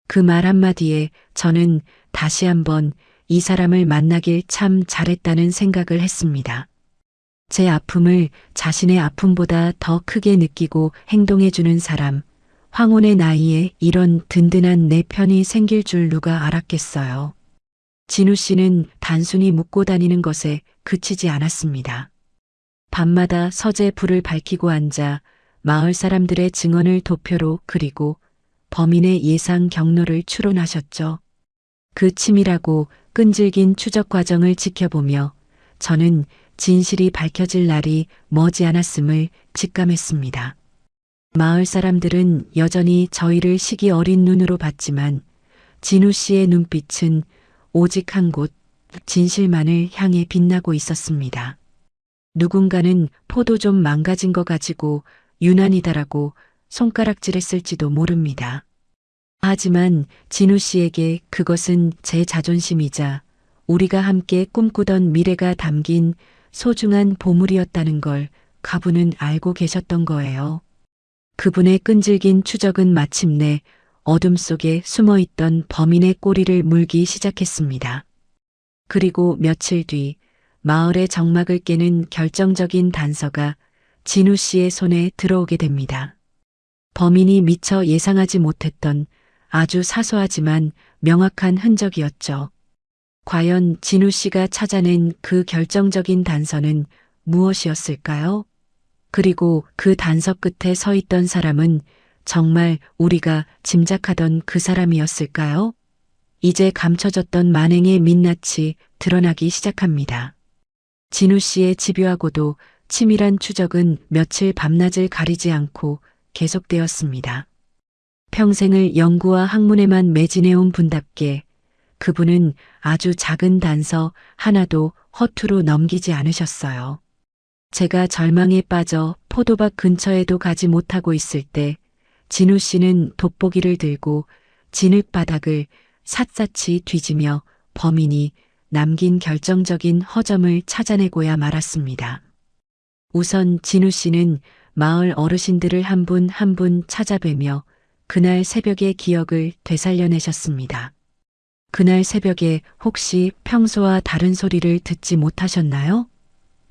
그 말 한마디에 저는 다시 한번 이 사람을 만나길 참 잘했다는 생각을 했습니다. 제 아픔을 자신의 아픔보다 더 크게 느끼고 행동해주는 사람, 황혼의 나이에 이런 든든한 내 편이 생길 줄 누가 알았겠어요. 진우 씨는 단순히 묻고 다니는 것에 그치지 않았습니다. 밤마다 서재 불을 밝히고 앉아 마을 사람들의 증언을 도표로 그리고 범인의 예상 경로를 추론하셨죠. 그 치밀하고 끈질긴 추적 과정을 지켜보며 저는 진실이 밝혀질 날이 머지않았음을 직감했습니다. 마을 사람들은 여전히 저희를 시기 어린 눈으로 봤지만 진우 씨의 눈빛은 오직 한 곳, 진실만을 향해 빛나고 있었습니다. 누군가는 포도 좀 망가진 거 가지고 유난이다라고 손가락질했을지도 모릅니다. 하지만 진우 씨에게 그것은 제 자존심이자 우리가 함께 꿈꾸던 미래가 담긴 소중한 보물이었다는 걸 가부는 알고 계셨던 거예요. 그분의 끈질긴 추적은 마침내 어둠 속에 숨어있던 범인의 꼬리를 물기 시작했습니다. 그리고 며칠 뒤 마을의 정막을 깨는 결정적인 단서가 진우 씨의 손에 들어오게 됩니다. 범인이 미처 예상하지 못했던 아주 사소하지만 명확한 흔적이었죠. 과연 진우 씨가 찾아낸 그 결정적인 단서는 무엇이었을까요? 그리고 그 단서 끝에 서 있던 사람은 정말 우리가 짐작하던 그 사람이었을까요? 이제 감춰졌던 만행의 민낯이 드러나기 시작합니다. 진우 씨의 집요하고도 치밀한 추적은 며칠 밤낮을 가리지 않고 계속되었습니다. 평생을 연구와 학문에만 매진해온 분답게 그분은 아주 작은 단서 하나도 허투루 넘기지 않으셨어요. 제가 절망에 빠져 포도밭 근처에도 가지 못하고 있을 때 진우 씨는 돋보기를 들고 진흙바닥을 샅샅이 뒤지며 범인이 남긴 결정적인 허점을 찾아내고야 말았습니다. 우선 진우 씨는 마을 어르신들을 한 분 한 분 찾아뵈며 그날 새벽의 기억을 되살려내셨습니다. 그날 새벽에 혹시 평소와 다른 소리를 듣지 못하셨나요?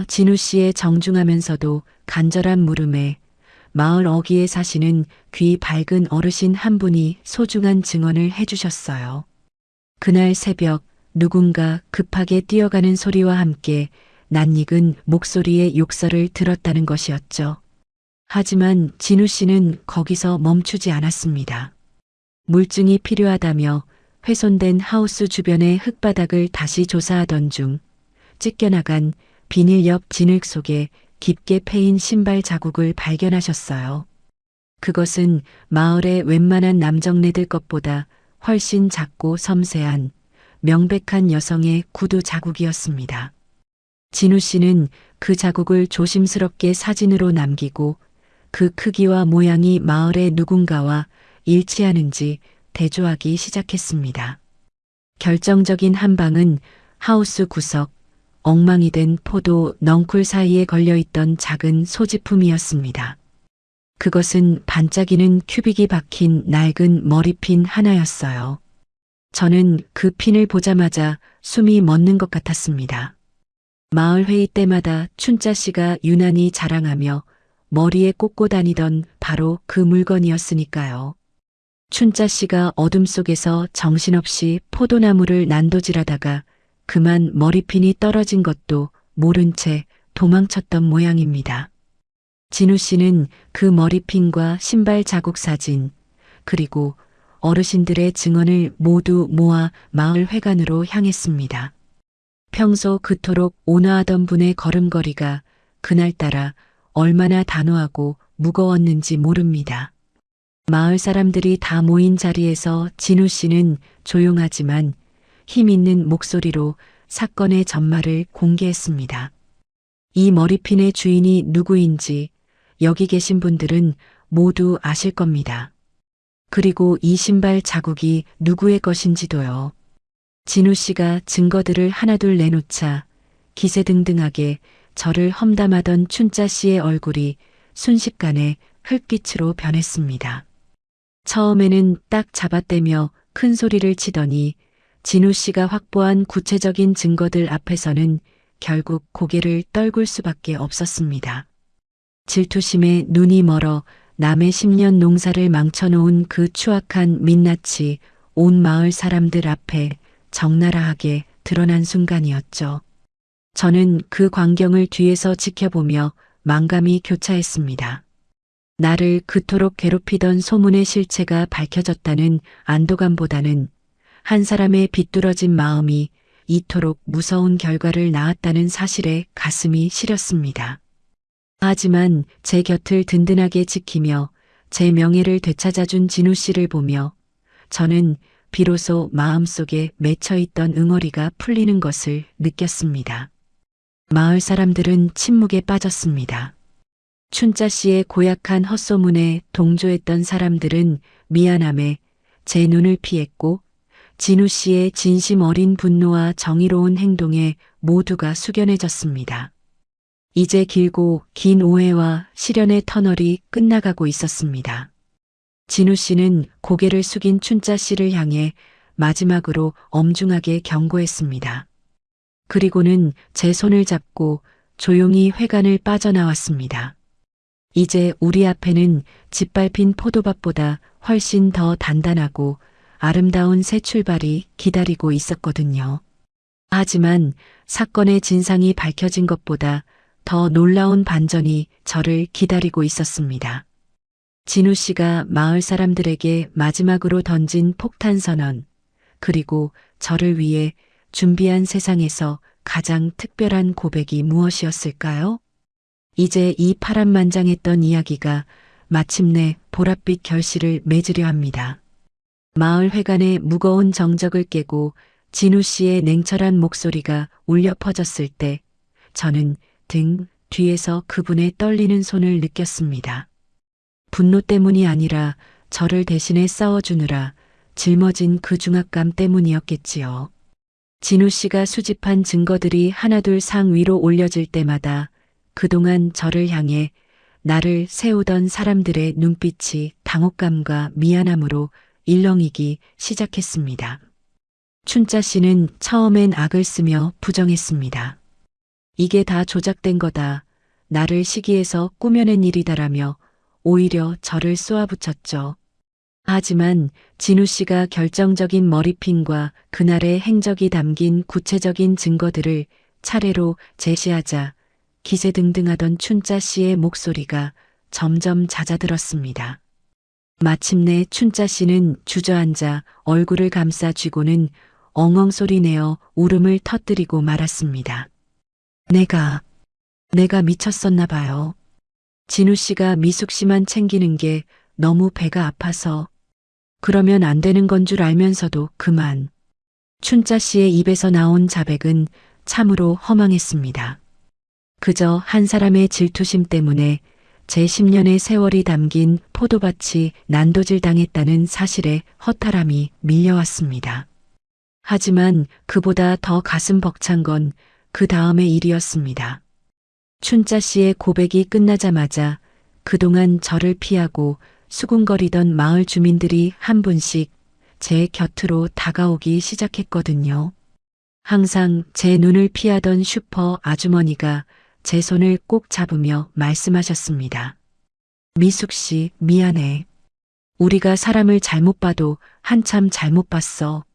진우 씨의 정중하면서도 간절한 물음에 마을 어귀에 사시는 귀 밝은 어르신 한 분이 소중한 증언을 해주셨어요. 그날 새벽 누군가 급하게 뛰어가는 소리와 함께 낯익은 목소리의 욕설을 들었다는 것이었죠. 하지만 진우 씨는 거기서 멈추지 않았습니다. 물증이 필요하다며 훼손된 하우스 주변의 흙바닥을 다시 조사하던 중 찢겨나간 비닐 옆 진흙 속에 깊게 패인 신발 자국을 발견하셨어요. 그것은 마을의 웬만한 남정네들 것보다 훨씬 작고 섬세한 명백한 여성의 구두 자국이었습니다. 진우 씨는 그 자국을 조심스럽게 사진으로 남기고 그 크기와 모양이 마을의 누군가와 일치하는지 대조하기 시작했습니다. 결정적인 한 방은 하우스 구석, 엉망이 된 포도 넝쿨 사이에 걸려있던 작은 소지품이었습니다. 그것은 반짝이는 큐빅이 박힌 낡은 머리핀 하나였어요. 저는 그 핀을 보자마자 숨이 멎는 것 같았습니다. 마을 회의 때마다 춘자 씨가 유난히 자랑하며 머리에 꽂고 다니던 바로 그 물건이었으니까요. 춘자 씨가 어둠 속에서 정신없이 포도나무를 난도질하다가 그만 머리핀이 떨어진 것도 모른 채 도망쳤던 모양입니다. 진우 씨는 그 머리핀과 신발 자국 사진, 그리고 어르신들의 증언을 모두 모아 마을 회관으로 향했습니다. 평소 그토록 온화하던 분의 걸음걸이가 그날따라 얼마나 단호하고 무거웠는지 모릅니다. 마을 사람들이 다 모인 자리에서 진우 씨는 조용하지만 힘 있는 목소리로 사건의 전말을 공개했습니다. 이 머리핀의 주인이 누구인지 여기 계신 분들은 모두 아실 겁니다. 그리고 이 신발 자국이 누구의 것인지도요. 진우 씨가 증거들을 하나둘 내놓자 기세등등하게 저를 험담하던 춘자 씨의 얼굴이 순식간에 흙빛으로 변했습니다. 처음에는 딱 잡아떼며 큰 소리를 치더니 진우 씨가 확보한 구체적인 증거들 앞에서는 결국 고개를 떨굴 수밖에 없었습니다. 질투심에 눈이 멀어 남의 10년 농사를 망쳐놓은 그 추악한 민낯이 온 마을 사람들 앞에 적나라하게 드러난 순간이었죠. 저는 그 광경을 뒤에서 지켜보며 만감이 교차했습니다. 나를 그토록 괴롭히던 소문의 실체가 밝혀졌다는 안도감보다는 한 사람의 비뚤어진 마음이 이토록 무서운 결과를 낳았다는 사실에 가슴이 시렸습니다. 하지만 제 곁을 든든하게 지키며 제 명예를 되찾아준 진우 씨를 보며 저는 비로소 마음속에 맺혀있던 응어리가 풀리는 것을 느꼈습니다. 마을 사람들은 침묵에 빠졌습니다. 춘자 씨의 고약한 헛소문에 동조했던 사람들은 미안함에 제 눈을 피했고 진우 씨의 진심 어린 분노와 정의로운 행동에 모두가 숙연해졌습니다. 이제 길고 긴 오해와 시련의 터널이 끝나가고 있었습니다. 진우 씨는 고개를 숙인 춘자 씨를 향해 마지막으로 엄중하게 경고했습니다. 그리고는 제 손을 잡고 조용히 회관을 빠져나왔습니다. 이제 우리 앞에는 짓밟힌 포도밭보다 훨씬 더 단단하고 아름다운 새 출발이 기다리고 있었거든요. 하지만 사건의 진상이 밝혀진 것보다 더 놀라운 반전이 저를 기다리고 있었습니다. 진우 씨가 마을 사람들에게 마지막으로 던진 폭탄 선언, 그리고 저를 위해 준비한 세상에서 가장 특별한 고백이 무엇이었을까요? 이제 이 파란만장했던 이야기가 마침내 보랏빛 결실을 맺으려 합니다. 마을 회관의 무거운 정적을 깨고 진우 씨의 냉철한 목소리가 울려 퍼졌을 때 저는 등 뒤에서 그분의 떨리는 손을 느꼈습니다. 분노 때문이 아니라 저를 대신해 싸워주느라 짊어진 그 중압감 때문이었겠지요. 진우 씨가 수집한 증거들이 하나둘 상 위로 올려질 때마다 그동안 저를 향해 나를 세우던 사람들의 눈빛이 당혹감과 미안함으로 일렁이기 시작했습니다. 춘자 씨는 처음엔 악을 쓰며 부정했습니다. 이게 다 조작된 거다. 나를 시기해서 꾸며낸 일이다라며 오히려 저를 쏘아붙였죠. 하지만 진우 씨가 결정적인 머리핀과 그날의 행적이 담긴 구체적인 증거들을 차례로 제시하자 기세등등하던 춘자 씨의 목소리가 점점 잦아들었습니다. 마침내 춘자 씨는 주저앉아 얼굴을 감싸 쥐고는 엉엉 소리 내어 울음을 터뜨리고 말았습니다. 내가 미쳤었나 봐요. 진우 씨가 미숙 씨만 챙기는 게 너무 배가 아파서 그러면 안 되는 건 줄 알면서도 그만. 춘자 씨의 입에서 나온 자백은 참으로 허망했습니다. 그저 한 사람의 질투심 때문에 제 10년의 세월이 담긴 포도밭이 난도질 당했다는 사실에 허탈함이 밀려왔습니다. 하지만 그보다 더 가슴 벅찬 건 그 다음의 일이었습니다. 춘자 씨의 고백이 끝나자마자 그동안 저를 피하고 수군거리던 마을 주민들이 한 분씩 제 곁으로 다가오기 시작했거든요. 항상 제 눈을 피하던 슈퍼 아주머니가 제 손을 꼭 잡으며 말씀하셨습니다. 미숙 씨, 미안해. 우리가 사람을 잘못 봐도 한참 잘못 봤어.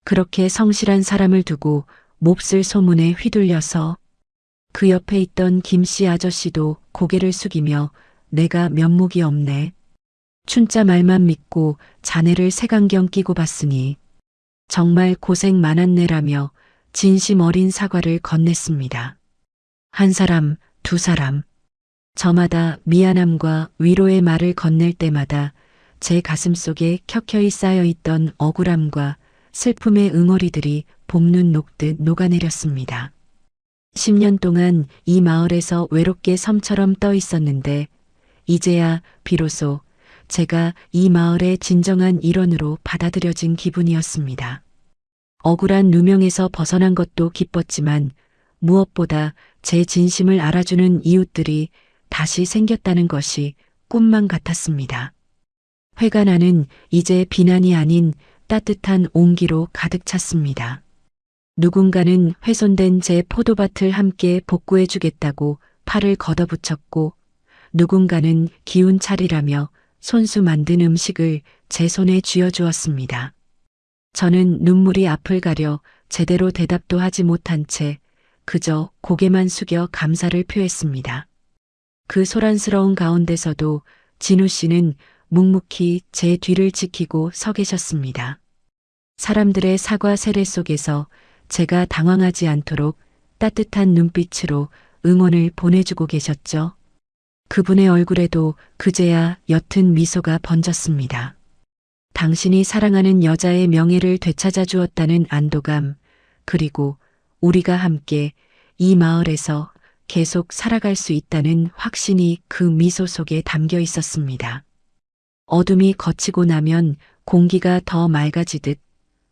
그렇게 성실한 사람을 두고 몹쓸 소문에 휘둘려서. 그 옆에 있던 김씨 아저씨도 고개를 숙이며 내가 면목이 없네. 춘자 말만 믿고 자네를 색안경 끼고 봤으니 정말 고생 많았네라며 진심 어린 사과를 건넸습니다. 한 사람, 두 사람. 저마다 미안함과 위로의 말을 건넬 때마다 제 가슴 속에 켜켜이 쌓여있던 억울함과 슬픔의 응어리들이 봄눈 녹듯 녹아내렸습니다. 10년 동안 이 마을에서 외롭게 섬처럼 떠 있었는데 이제야 비로소 제가 이 마을의 진정한 일원으로 받아들여진 기분이었습니다. 억울한 누명에서 벗어난 것도 기뻤지만 무엇보다 제 진심을 알아주는 이웃들이 다시 생겼다는 것이 꿈만 같았습니다. 회가 나는 이제 비난이 아닌 따뜻한 온기로 가득 찼습니다. 누군가는 훼손된 제 포도밭을 함께 복구해 주겠다고 팔을 걷어붙였고 누군가는 기운 차리라며 손수 만든 음식을 제 손에 쥐어주었습니다. 저는 눈물이 앞을 가려 제대로 대답도 하지 못한 채 그저 고개만 숙여 감사를 표했습니다. 그 소란스러운 가운데서도 진우 씨는 묵묵히 제 뒤를 지키고 서 계셨습니다. 사람들의 사과 세례 속에서 제가 당황하지 않도록 따뜻한 눈빛으로 응원을 보내주고 계셨죠. 그분의 얼굴에도 그제야 옅은 미소가 번졌습니다. 당신이 사랑하는 여자의 명예를 되찾아 주었다는 안도감, 그리고 우리가 함께 이 마을에서 계속 살아갈 수 있다는 확신이 그 미소 속에 담겨 있었습니다. 어둠이 걷히고 나면 공기가 더 맑아지듯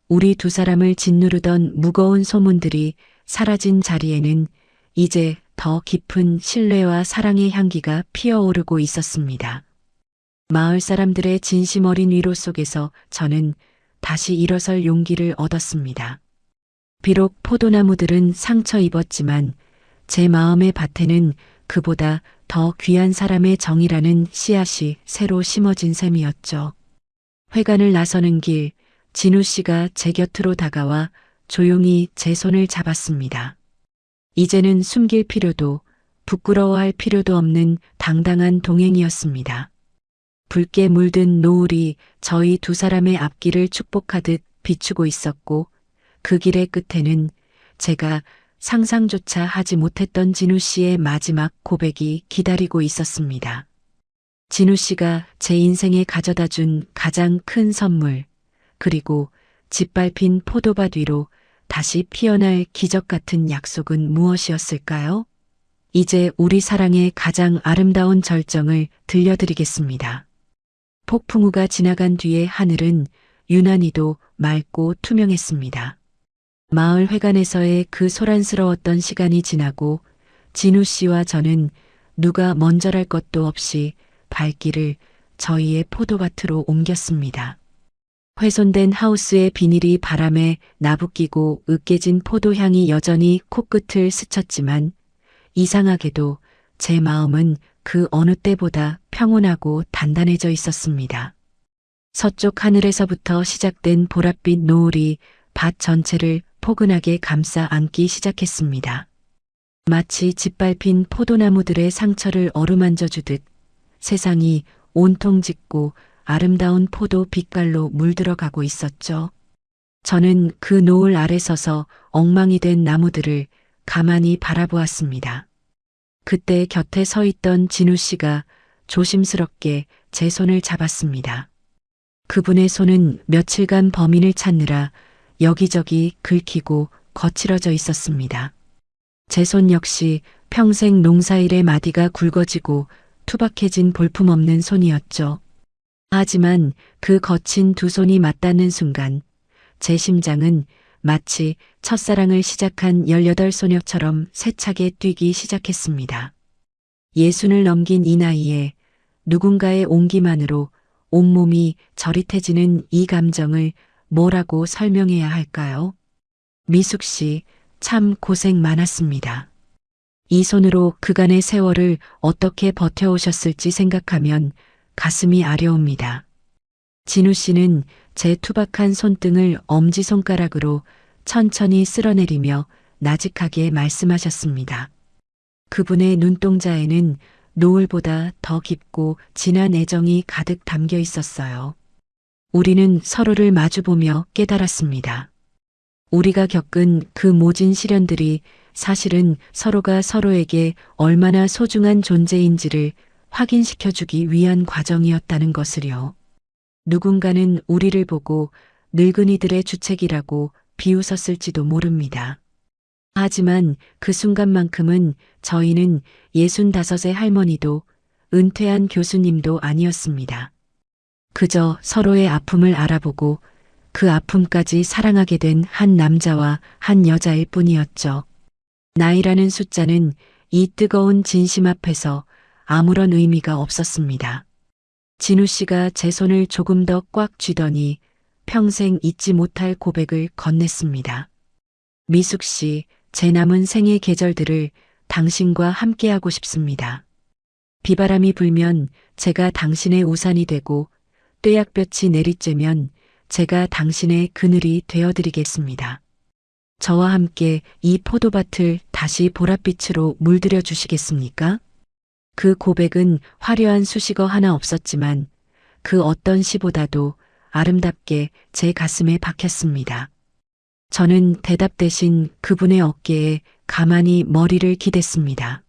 우리 두 사람을 짓누르던 무거운 소문들이 사라진 자리에는 이제 더 깊은 신뢰와 사랑의 향기가 피어오르고 있었습니다. 마을 사람들의 진심 어린 위로 속에서 저는 다시 일어설 용기를 얻었습니다. 비록 포도나무들은 상처 입었지만 제 마음의 밭에는 그보다 더 귀한 사람의 정이라는 씨앗이 새로 심어진 셈이었죠. 회관을 나서는 길, 진우 씨가 제 곁으로 다가와 조용히 제 손을 잡았습니다. 이제는 숨길 필요도 부끄러워할 필요도 없는 당당한 동행이었습니다. 붉게 물든 노을이 저희 두 사람의 앞길을 축복하듯 비추고 있었고 그 길의 끝에는 제가 상상조차 하지 못했던 진우 씨의 마지막 고백이 기다리고 있었습니다. 진우 씨가 제 인생에 가져다 준 가장 큰 선물, 그리고 짓밟힌 포도밭 위로 다시 피어날 기적 같은 약속은 무엇이었을까요? 이제 우리 사랑의 가장 아름다운 절정을 들려드리겠습니다. 폭풍우가 지나간 뒤에 하늘은 유난히도 맑고 투명했습니다. 마을 회관에서의 그 소란스러웠던 시간이 지나고 진우 씨와 저는 누가 먼저랄 것도 없이 발길을 저희의 포도밭으로 옮겼습니다. 훼손된 하우스의 비닐이 바람에 나부끼고 으깨진 포도향이 여전히 코끝을 스쳤지만 이상하게도 제 마음은 그 어느 때보다 평온하고 단단해져 있었습니다. 서쪽 하늘에서부터 시작된 보랏빛 노을이 밭 전체를 포근하게 감싸 안기 시작했습니다. 마치 짓밟힌 포도나무들의 상처를 어루만져 주듯 세상이 온통 짙고 아름다운 포도 빛깔로 물들어가고 있었죠. 저는 그 노을 아래 서서 엉망이 된 나무들을 가만히 바라보았습니다. 그때 곁에 서 있던 진우 씨가 조심스럽게 제 손을 잡았습니다. 그분의 손은 며칠간 범인을 찾느라 여기저기 긁히고 거칠어져 있었습니다. 제 손 역시 평생 농사일의 마디가 굵어지고 투박해진 볼품없는 손이었죠. 하지만 그 거친 두 손이 맞닿는 순간 제 심장은 마치 첫사랑을 시작한 18소녀처럼 세차게 뛰기 시작했습니다. 60을 넘긴 이 나이에 누군가의 온기만으로 온몸이 저릿해지는 이 감정을 뭐라고 설명해야 할까요? 미숙 씨, 참 고생 많았습니다. 이 손으로 그간의 세월을 어떻게 버텨오셨을지 생각하면 가슴이 아려옵니다. 진우 씨는 제 투박한 손등을 엄지손가락으로 천천히 쓸어내리며 나직하게 말씀하셨습니다. 그분의 눈동자에는 노을보다 더 깊고 진한 애정이 가득 담겨 있었어요. 우리는 서로를 마주보며 깨달았습니다. 우리가 겪은 그 모진 시련들이 사실은 서로가 서로에게 얼마나 소중한 존재인지를 확인시켜주기 위한 과정이었다는 것을요. 누군가는 우리를 보고 늙은이들의 주책이라고 비웃었을지도 모릅니다. 하지만 그 순간만큼은 저희는 65의 할머니도 은퇴한 교수님도 아니었습니다. 그저 서로의 아픔을 알아보고 그 아픔까지 사랑하게 된 한 남자와 한 여자일 뿐이었죠. 나이라는 숫자는 이 뜨거운 진심 앞에서 아무런 의미가 없었습니다. 진우 씨가 제 손을 조금 더 꽉 쥐더니 평생 잊지 못할 고백을 건넸습니다. 미숙 씨, 제 남은 생의 계절들을 당신과 함께하고 싶습니다. 비바람이 불면 제가 당신의 우산이 되고 떼약볕이 내리쬐면 제가 당신의 그늘이 되어드리겠습니다. 저와 함께 이 포도밭을 다시 보랏빛으로 물들여 주시겠습니까? 그 고백은 화려한 수식어 하나 없었지만 그 어떤 시보다도 아름답게 제 가슴에 박혔습니다. 저는 대답 대신 그분의 어깨에 가만히 머리를 기댔습니다.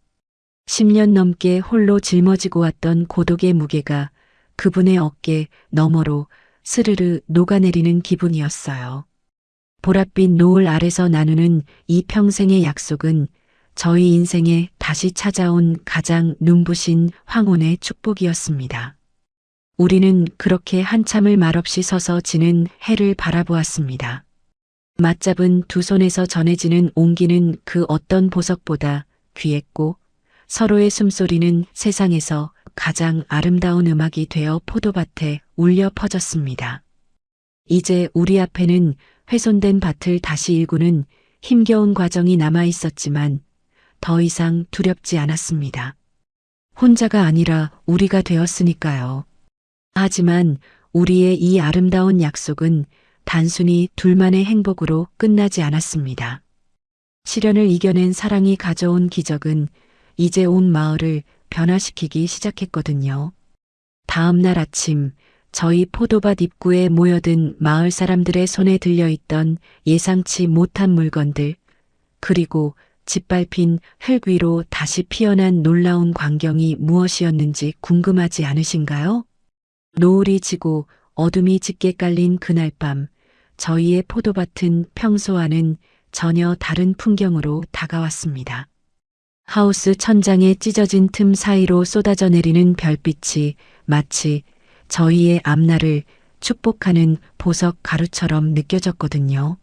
10년 넘게 홀로 짊어지고 왔던 고독의 무게가 그분의 어깨 너머로 스르르 녹아내리는 기분이었어요. 보랏빛 노을 아래서 나누는 이 평생의 약속은 저희 인생에 다시 찾아온 가장 눈부신 황혼의 축복이었습니다. 우리는 그렇게 한참을 말없이 서서 지는 해를 바라보았습니다. 맞잡은 두 손에서 전해지는 온기는 그 어떤 보석보다 귀했고 서로의 숨소리는 세상에서 가장 아름다운 음악이 되어 포도밭에 울려 퍼졌습니다. 이제 우리 앞에는 훼손된 밭을 다시 일구는 힘겨운 과정이 남아 있었지만 더 이상 두렵지 않았습니다. 혼자가 아니라 우리가 되었으니까요. 하지만 우리의 이 아름다운 약속은 단순히 둘만의 행복으로 끝나지 않았습니다. 시련을 이겨낸 사랑이 가져온 기적은 이제 온 마을을 변화시키기 시작했거든요. 다음 날 아침 저희 포도밭 입구에 모여든 마을 사람들의 손에 들려있던 예상치 못한 물건들, 그리고 짓밟힌 흙 위로 다시 피어난 놀라운 광경이 무엇이었는지 궁금하지 않으신가요? 노을이 지고 어둠이 짙게 깔린 그날 밤, 저희의 포도밭은 평소와는 전혀 다른 풍경으로 다가왔습니다. 하우스 천장에 찢어진 틈 사이로 쏟아져 내리는 별빛이 마치 저희의 앞날을 축복하는 보석 가루처럼 느껴졌거든요.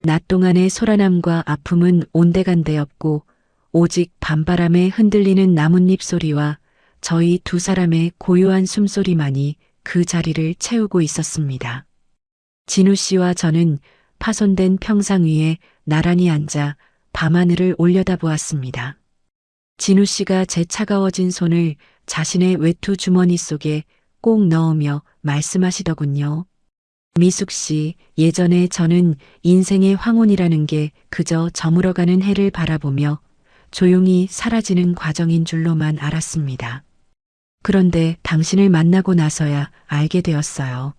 낮 동안의 소란함과 아픔은 온데간데였고 오직 밤바람에 흔들리는 나뭇잎 소리와 저희 두 사람의 고요한 숨소리만이 그 자리를 채우고 있었습니다. 진우 씨와 저는 파손된 평상 위에 나란히 앉아 밤하늘을 올려다보았습니다. 진우 씨가 제 차가워진 손을 자신의 외투 주머니 속에 꼭 넣으며 말씀하시더군요. 미숙 씨, 예전에 저는 인생의 황혼이라는 게 그저 저물어가는 해를 바라보며 조용히 사라지는 과정인 줄로만 알았습니다. 그런데 당신을 만나고 나서야 알게 되었어요.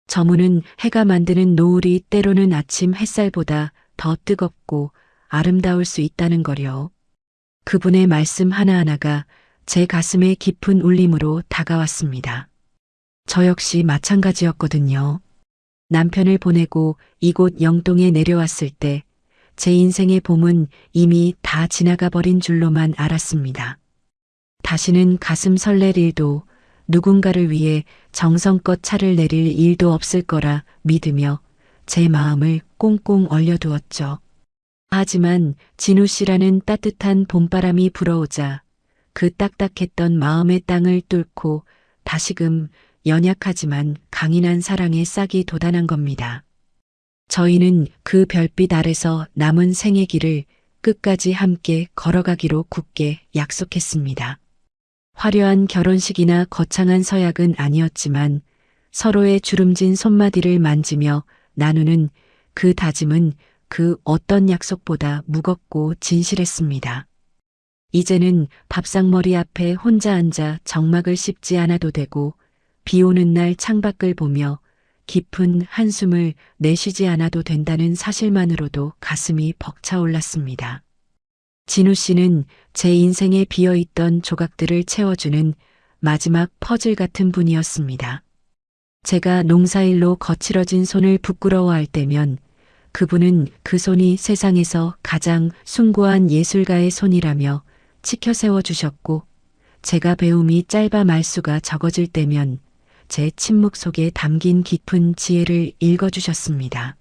저무는 해가 만드는 노을이 때로는 아침 햇살보다 더 뜨겁고 아름다울 수 있다는 거요. 그분의 말씀 하나하나가 제 가슴에 깊은 울림으로 다가왔습니다. 저 역시 마찬가지였거든요. 남편을 보내고 이곳 영동에 내려왔을 때 제 인생의 봄은 이미 다 지나가 버린 줄로만 알았습니다. 다시는 가슴 설렐 일도 누군가를 위해 정성껏 차를 내릴 일도 없을 거라 믿으며 제 마음을 꽁꽁 얼려두었죠. 하지만 진우 씨라는 따뜻한 봄바람이 불어오자 그 딱딱했던 마음의 땅을 뚫고 다시금 연약하지만 강인한 사랑의 싹이 돋아난 겁니다. 저희는 그 별빛 아래서 남은 생의 길을 끝까지 함께 걸어가기로 굳게 약속했습니다. 화려한 결혼식이나 거창한 서약은 아니었지만 서로의 주름진 손마디를 만지며 나누는 그 다짐은 그 어떤 약속보다 무겁고 진실했습니다. 이제는 밥상머리 앞에 혼자 앉아 정막을 씹지 않아도 되고 비 오는 날 창밖을 보며 깊은 한숨을 내쉬지 않아도 된다는 사실만으로도 가슴이 벅차올랐습니다. 진우 씨는 제 인생에 비어있던 조각들을 채워주는 마지막 퍼즐 같은 분이었습니다. 제가 농사일로 거칠어진 손을 부끄러워할 때면 그분은 그 손이 세상에서 가장 숭고한 예술가의 손이라며 치켜 세워주셨고, 제가 배움이 짧아 말수가 적어질 때면 제 침묵 속에 담긴 깊은 지혜를 읽어주셨습니다.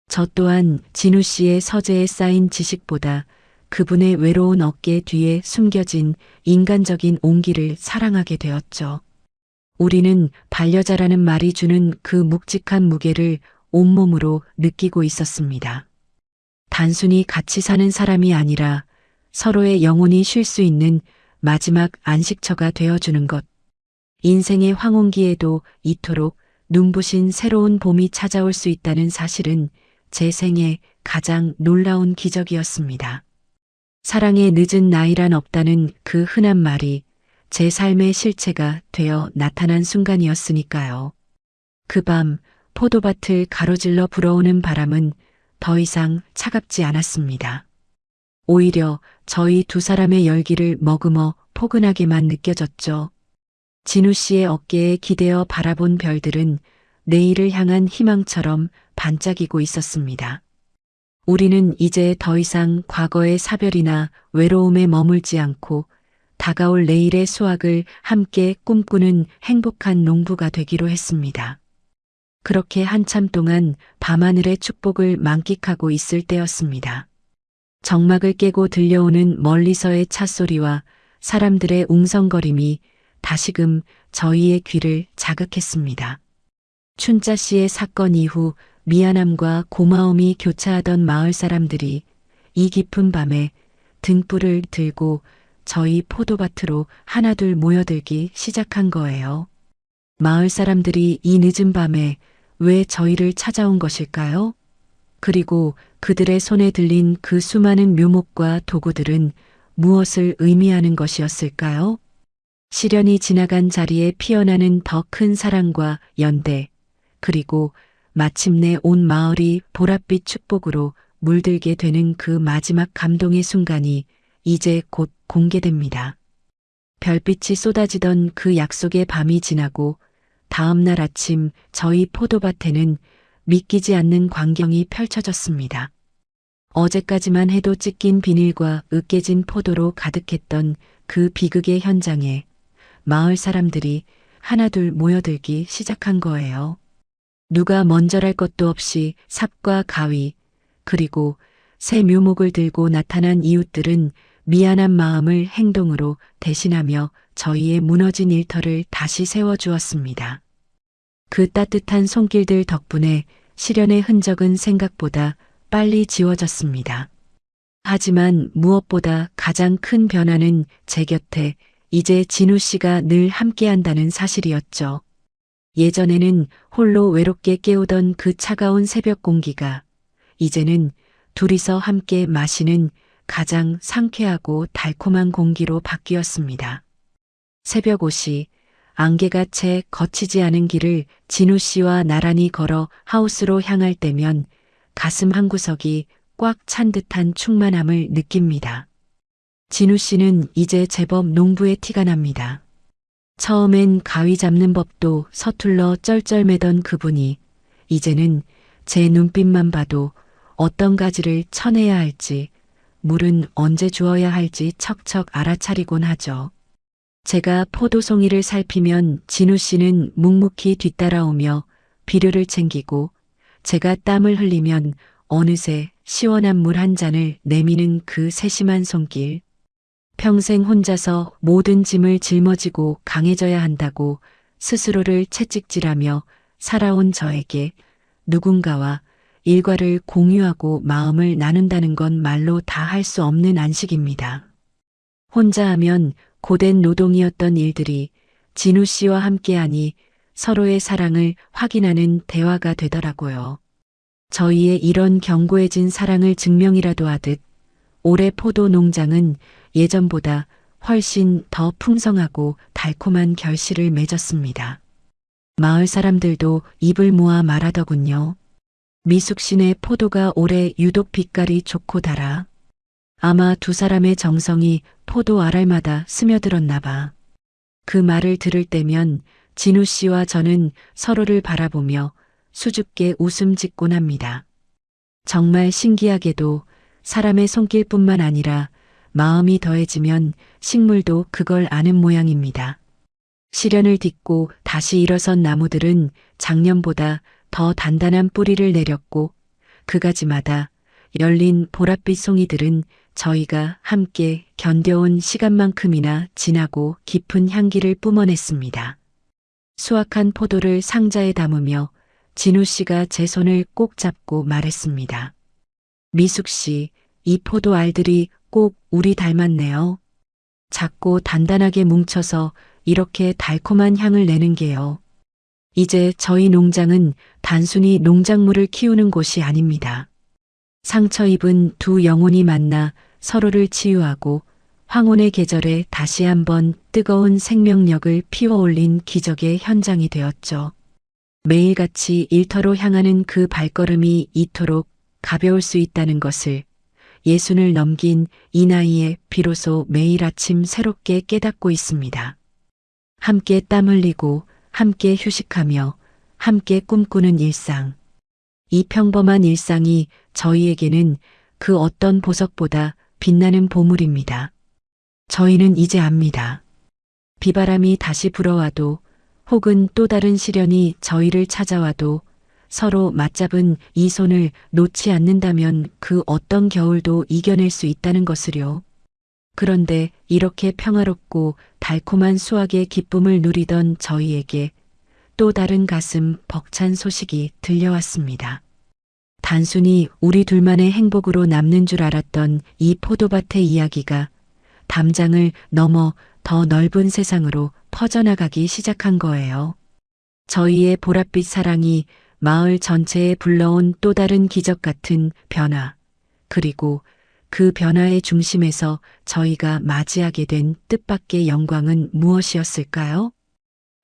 저 또한 진우 씨의 서재에 쌓인 지식보다 그분의 외로운 어깨 뒤에 숨겨진 인간적인 온기를 사랑하게 되었죠. 우리는 반려자라는 말이 주는 그 묵직한 무게를 온몸으로 느끼고 있었습니다. 단순히 같이 사는 사람이 아니라 서로의 영혼이 쉴 수 있는 마지막 안식처가 되어주는 것. 인생의 황혼기에도 이토록 눈부신 새로운 봄이 찾아올 수 있다는 사실은 제 생애 가장 놀라운 기적이었습니다. 사랑의 늦은 나이란 없다는 그 흔한 말이 제 삶의 실체가 되어 나타난 순간이었으니까요. 그 밤 포도밭을 가로질러 불어오는 바람은 더 이상 차갑지 않았습니다. 오히려 저희 두 사람의 열기를 머금어 포근하게만 느껴졌죠. 진우 씨의 어깨에 기대어 바라본 별들은 내일을 향한 희망처럼 반짝이고 있었습니다. 우리는 이제 더 이상 과거의 사별이나 외로움에 머물지 않고 다가올 내일의 수확을 함께 꿈꾸는 행복한 농부가 되기로 했습니다. 그렇게 한참 동안 밤하늘의 축복을 만끽하고 있을 때였습니다. 정막을 깨고 들려오는 멀리서의 찻소리와 사람들의 웅성거림이 다시금 저희의 귀를 자극했습니다. 춘자 씨의 사건 이후 미안함과 고마움이 교차하던 마을 사람들이 이 깊은 밤에 등불을 들고 저희 포도밭으로 하나둘 모여들기 시작한 거예요. 마을 사람들이 이 늦은 밤에 왜 저희를 찾아온 것일까요? 그리고 그들의 손에 들린 그 수많은 묘목과 도구들은 무엇을 의미하는 것이었을까요? 시련이 지나간 자리에 피어나는 더 큰 사랑과 연대, 그리고 마침내 온 마을이 보랏빛 축복으로 물들게 되는 그 마지막 감동의 순간이 이제 곧 공개됩니다. 별빛이 쏟아지던 그 약속의 밤이 지나고 다음 날 아침 저희 포도밭에는 믿기지 않는 광경이 펼쳐졌습니다. 어제까지만 해도 찢긴 비닐과 으깨진 포도로 가득했던 그 비극의 현장에 마을 사람들이 하나둘 모여들기 시작한 거예요. 누가 먼저랄 것도 없이 삽과 가위, 그리고 새 묘목을 들고 나타난 이웃들은 미안한 마음을 행동으로 대신하며 저희의 무너진 일터를 다시 세워주었습니다. 그 따뜻한 손길들 덕분에 시련의 흔적은 생각보다 빨리 지워졌습니다. 하지만 무엇보다 가장 큰 변화는 제 곁에 이제 진우 씨가 늘 함께한다는 사실이었죠. 예전에는 홀로 외롭게 깨우던 그 차가운 새벽 공기가 이제는 둘이서 함께 마시는 가장 상쾌하고 달콤한 공기로 바뀌었습니다. 새벽 5시 안개가 채 거치지 않은 길을 진우 씨와 나란히 걸어 하우스로 향할 때면 가슴 한구석이 꽉 찬 듯한 충만함을 느낍니다. 진우 씨는 이제 제법 농부의 티가 납니다. 처음엔 가위 잡는 법도 서툴러 쩔쩔매던 그분이 이제는 제 눈빛만 봐도 어떤 가지를 쳐내야 할지, 물은 언제 주어야 할지 척척 알아차리곤 하죠. 제가 포도송이를 살피면 진우 씨는 묵묵히 뒤따라오며 비료를 챙기고, 제가 땀을 흘리면 어느새 시원한 물 한 잔을 내미는 그 세심한 손길. 평생 혼자서 모든 짐을 짊어지고 강해져야 한다고 스스로를 채찍질하며 살아온 저에게 누군가와 일과를 공유하고 마음을 나눈다는 건 말로 다 할 수 없는 안식입니다. 혼자 하면 고된 노동이었던 일들이 진우 씨와 함께하니 서로의 사랑을 확인하는 대화가 되더라고요. 저희의 이런 견고해진 사랑을 증명이라도 하듯 올해 포도 농장은 예전보다 훨씬 더 풍성하고 달콤한 결실을 맺었습니다. 마을 사람들도 입을 모아 말하더군요. 미숙 씨네 포도가 올해 유독 빛깔이 좋고 달아. 아마 두 사람의 정성이 포도 알알마다 스며들었나 봐. 그 말을 들을 때면 진우 씨와 저는 서로를 바라보며 수줍게 웃음 짓곤 합니다. 정말 신기하게도 사람의 손길뿐만 아니라 마음이 더해지면 식물도 그걸 아는 모양입니다. 시련을 딛고 다시 일어선 나무들은 작년보다 더 단단한 뿌리를 내렸고 그 가지마다 열린 보랏빛 송이들은 저희가 함께 견뎌온 시간만큼이나 진하고 깊은 향기를 뿜어냈습니다. 수확한 포도를 상자에 담으며 진우 씨가 제 손을 꼭 잡고 말했습니다. 미숙 씨, 이 포도 알들이 꼭 우리 닮았네요. 작고 단단하게 뭉쳐서 이렇게 달콤한 향을 내는 게요. 이제 저희 농장은 단순히 농작물을 키우는 곳이 아닙니다. 상처 입은 두 영혼이 만나 서로를 치유하고 황혼의 계절에 다시 한번 뜨거운 생명력을 피워올린 기적의 현장이 되었죠. 매일같이 일터로 향하는 그 발걸음이 이토록 가벼울 수 있다는 것을 예순을 넘긴 이 나이에 비로소 매일 아침 새롭게 깨닫고 있습니다. 함께 땀 흘리고 함께 휴식하며 함께 꿈꾸는 일상. 이 평범한 일상이 저희에게는 그 어떤 보석보다 빛나는 보물입니다. 저희는 이제 압니다. 비바람이 다시 불어와도 혹은 또 다른 시련이 저희를 찾아와도 서로 맞잡은 이 손을 놓지 않는다면 그 어떤 겨울도 이겨낼 수 있다는 것을요. 그런데 이렇게 평화롭고 달콤한 수확의 기쁨을 누리던 저희에게 또 다른 가슴 벅찬 소식이 들려왔습니다. 단순히 우리 둘만의 행복으로 남는 줄 알았던 이 포도밭의 이야기가 담장을 넘어 더 넓은 세상으로 퍼져나가기 시작한 거예요. 저희의 보랏빛 사랑이 마을 전체에 불러온 또 다른 기적 같은 변화, 그리고 그 변화의 중심에서 저희가 맞이하게 된 뜻밖의 영광은 무엇이었을까요?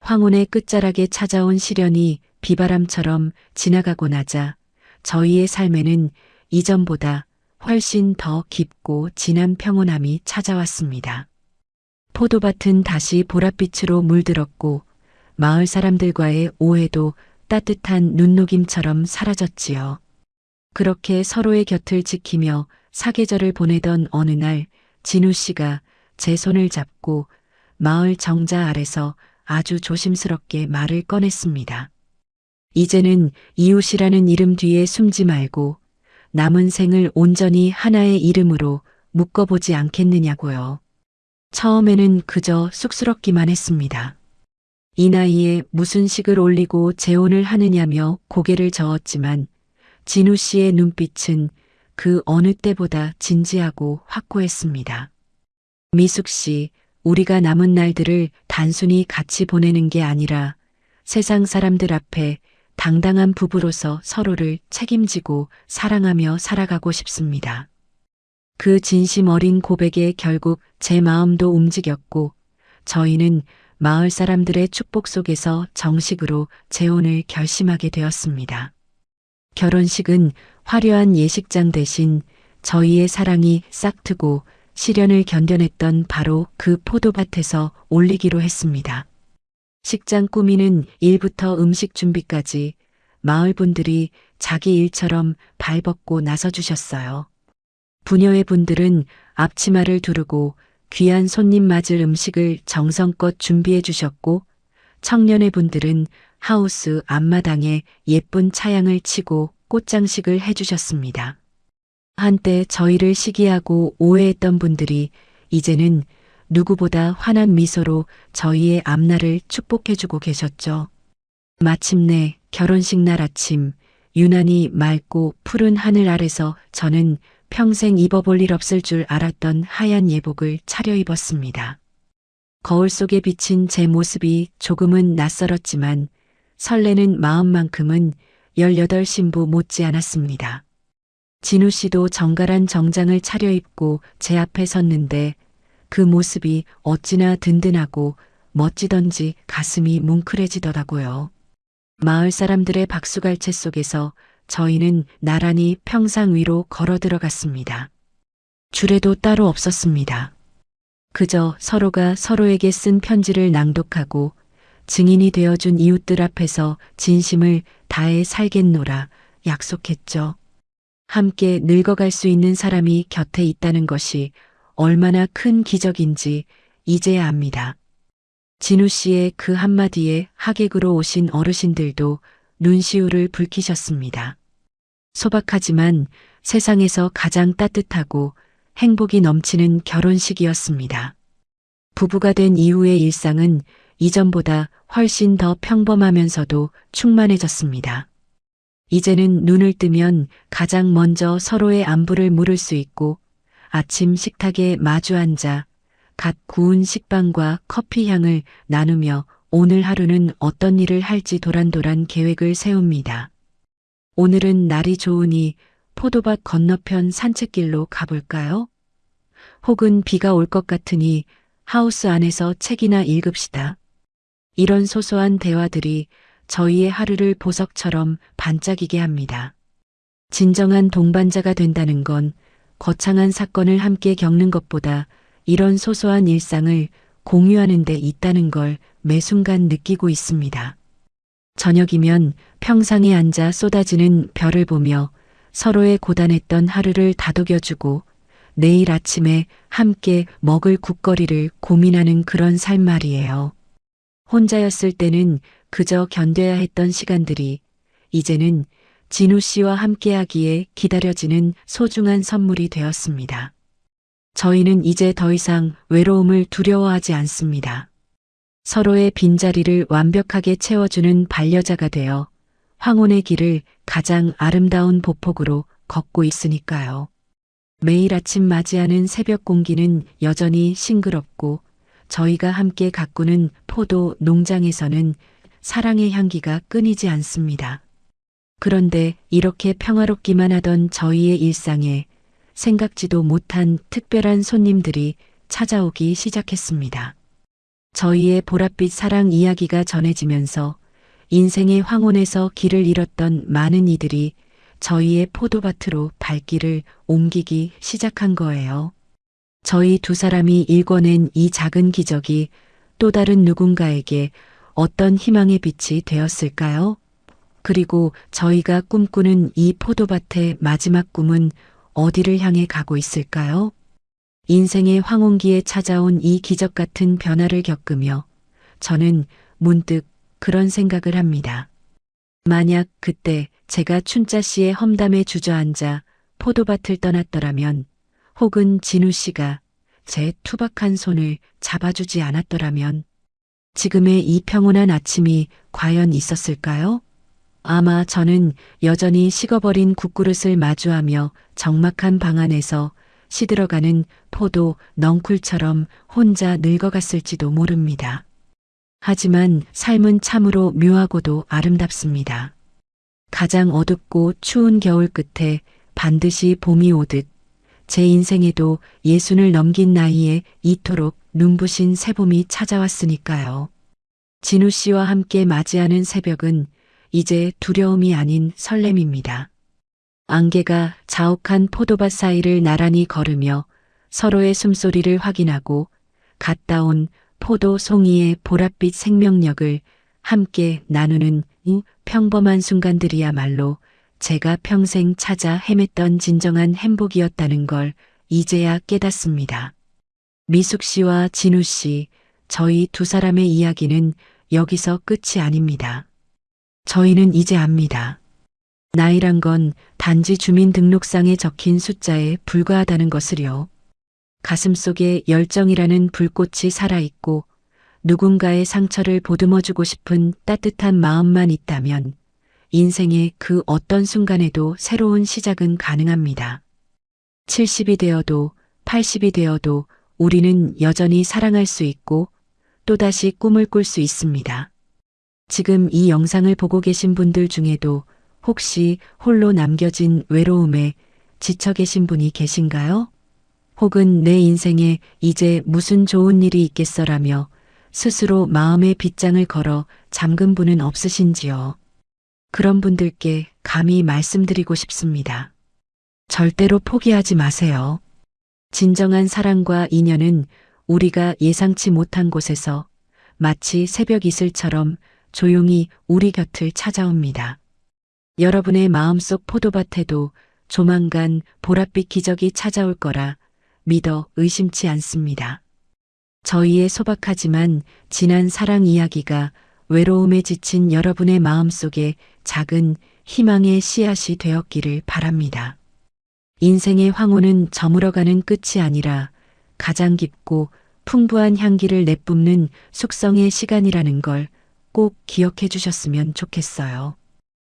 황혼의 끝자락에 찾아온 시련이 비바람처럼 지나가고 나자 저희의 삶에는 이전보다 훨씬 더 깊고 진한 평온함이 찾아왔습니다. 포도밭은 다시 보랏빛으로 물들었고 마을 사람들과의 오해도 따뜻한 눈녹임처럼 사라졌지요. 그렇게 서로의 곁을 지키며 사계절을 보내던 어느 날 진우 씨가 제 손을 잡고 마을 정자 아래서 아주 조심스럽게 말을 꺼냈습니다. 이제는 이웃이라는 이름 뒤에 숨지 말고 남은 생을 온전히 하나의 이름으로 묶어보지 않겠느냐고요. 처음에는 그저 쑥스럽기만 했습니다. 이 나이에 무슨 식을 올리고 재혼을 하느냐며 고개를 저었지만 진우 씨의 눈빛은 그 어느 때보다 진지하고 확고했습니다. 미숙 씨, 우리가 남은 날들을 단순히 같이 보내는 게 아니라 세상 사람들 앞에 당당한 부부로서 서로를 책임지고 사랑하며 살아가고 싶습니다. 그 진심 어린 고백에 결국 제 마음도 움직였고 저희는 마을 사람들의 축복 속에서 정식으로 재혼을 결심하게 되었습니다. 결혼식은 화려한 예식장 대신 저희의 사랑이 싹트고 시련을 견뎌냈던 바로 그 포도밭에서 올리기로 했습니다. 식장 꾸미는 일부터 음식 준비까지 마을 분들이 자기 일처럼 발벗고 나서주셨어요. 부녀의 분들은 앞치마를 두르고 귀한 손님 맞을 음식을 정성껏 준비해 주셨고 청년의 분들은 하우스 앞마당에 예쁜 차양을 치고 꽃장식을 해주셨습니다. 한때 저희를 시기하고 오해했던 분들이 이제는 누구보다 환한 미소로 저희의 앞날을 축복해주고 계셨죠. 마침내 결혼식 날 아침 유난히 맑고 푸른 하늘 아래서 저는 평생 입어볼 일 없을 줄 알았던 하얀 예복을 차려입었습니다. 거울 속에 비친 제 모습이 조금은 낯설었지만 설레는 마음만큼은 18 신부 못지 않았습니다. 진우 씨도 정갈한 정장을 차려입고 제 앞에 섰는데 그 모습이 어찌나 든든하고 멋지던지 가슴이 뭉클해지더라고요. 마을 사람들의 박수갈채 속에서 저희는 나란히 평상 위로 걸어 들어갔습니다. 주례도 따로 없었습니다. 그저 서로가 서로에게 쓴 편지를 낭독하고 증인이 되어준 이웃들 앞에서 진심을 다해 살겠노라 약속했죠. 함께 늙어갈 수 있는 사람이 곁에 있다는 것이 얼마나 큰 기적인지 이제야 압니다. 진우 씨의 그 한마디에 하객으로 오신 어르신들도 눈시울을 붉히셨습니다. 소박하지만 세상에서 가장 따뜻하고 행복이 넘치는 결혼식이었습니다. 부부가 된 이후의 일상은 이전보다 훨씬 더 평범하면서도 충만해졌습니다. 이제는 눈을 뜨면 가장 먼저 서로의 안부를 물을 수 있고 아침 식탁에 마주 앉아 갓 구운 식빵과 커피 향을 나누며 오늘 하루는 어떤 일을 할지 도란도란 계획을 세웁니다. 오늘은 날이 좋으니 포도밭 건너편 산책길로 가볼까요? 혹은 비가 올 것 같으니 하우스 안에서 책이나 읽읍시다. 이런 소소한 대화들이 저희의 하루를 보석처럼 반짝이게 합니다. 진정한 동반자가 된다는 건 거창한 사건을 함께 겪는 것보다 이런 소소한 일상을 공유하는 데 있다는 걸 매 순간 느끼고 있습니다. 저녁이면 평상에 앉아 쏟아지는 별을 보며 서로의 고단했던 하루를 다독여주고 내일 아침에 함께 먹을 국거리를 고민하는 그런 삶 말이에요. 혼자였을 때는 그저 견뎌야 했던 시간들이 이제는 진우 씨와 함께하기에 기다려지는 소중한 선물이 되었습니다. 저희는 이제 더 이상 외로움을 두려워하지 않습니다. 서로의 빈자리를 완벽하게 채워주는 반려자가 되어 황혼의 길을 가장 아름다운 보폭으로 걷고 있으니까요. 매일 아침 맞이하는 새벽 공기는 여전히 싱그럽고 저희가 함께 가꾸는 포도 농장에서는 사랑의 향기가 끊이지 않습니다. 그런데 이렇게 평화롭기만 하던 저희의 일상에 생각지도 못한 특별한 손님들이 찾아오기 시작했습니다. 저희의 보랏빛 사랑 이야기가 전해지면서 인생의 황혼에서 길을 잃었던 많은 이들이 저희의 포도밭으로 발길을 옮기기 시작한 거예요. 저희 두 사람이 일궈낸 이 작은 기적이 또 다른 누군가에게 어떤 희망의 빛이 되었을까요? 그리고 저희가 꿈꾸는 이 포도밭의 마지막 꿈은 어디를 향해 가고 있을까요? 인생의 황혼기에 찾아온 이 기적 같은 변화를 겪으며 저는 문득 그런 생각을 합니다. 만약 그때 제가 춘자 씨의 험담에 주저앉아 포도밭을 떠났더라면 혹은 진우 씨가 제 투박한 손을 잡아주지 않았더라면 지금의 이 평온한 아침이 과연 있었을까요? 아마 저는 여전히 식어버린 국그릇을 마주하며 적막한 방 안에서 시들어가는 포도 넝쿨처럼 혼자 늙어갔을지도 모릅니다. 하지만 삶은 참으로 묘하고도 아름답습니다. 가장 어둡고 추운 겨울 끝에 반드시 봄이 오듯 제 인생에도 60을 넘긴 나이에 이토록 눈부신 새봄이 찾아왔으니까요. 진우 씨와 함께 맞이하는 새벽은 이제 두려움이 아닌 설렘입니다. 안개가 자욱한 포도밭 사이를 나란히 걸으며 서로의 숨소리를 확인하고 갓 따온 포도 송이의 보랏빛 생명력을 함께 나누는 이 평범한 순간들이야말로 제가 평생 찾아 헤맸던 진정한 행복이었다는 걸 이제야 깨닫습니다. 미숙 씨와 진우 씨, 저희 두 사람의 이야기는 여기서 끝이 아닙니다. 저희는 이제 압니다. 나이란 건 단지 주민등록상에 적힌 숫자에 불과하다는 것을요. 가슴속에 열정이라는 불꽃이 살아있고 누군가의 상처를 보듬어주고 싶은 따뜻한 마음만 있다면 인생의 그 어떤 순간에도 새로운 시작은 가능합니다. 70이 되어도 80이 되어도 우리는 여전히 사랑할 수 있고 또다시 꿈을 꿀 수 있습니다. 지금 이 영상을 보고 계신 분들 중에도 혹시 홀로 남겨진 외로움에 지쳐 계신 분이 계신가요? 혹은 내 인생에 이제 무슨 좋은 일이 있겠어라며 스스로 마음의 빗장을 걸어 잠근 분은 없으신지요? 그런 분들께 감히 말씀드리고 싶습니다. 절대로 포기하지 마세요. 진정한 사랑과 인연은 우리가 예상치 못한 곳에서 마치 새벽 이슬처럼 조용히 우리 곁을 찾아옵니다. 여러분의 마음속 포도밭에도 조만간 보랏빛 기적이 찾아올 거라 믿어 의심치 않습니다. 저희의 소박하지만 진한 사랑 이야기가 외로움에 지친 여러분의 마음속에 작은 희망의 씨앗이 되었기를 바랍니다. 인생의 황혼은 저물어가는 끝이 아니라 가장 깊고 풍부한 향기를 내뿜는 숙성의 시간이라는 걸 꼭 기억해 주셨으면 좋겠어요.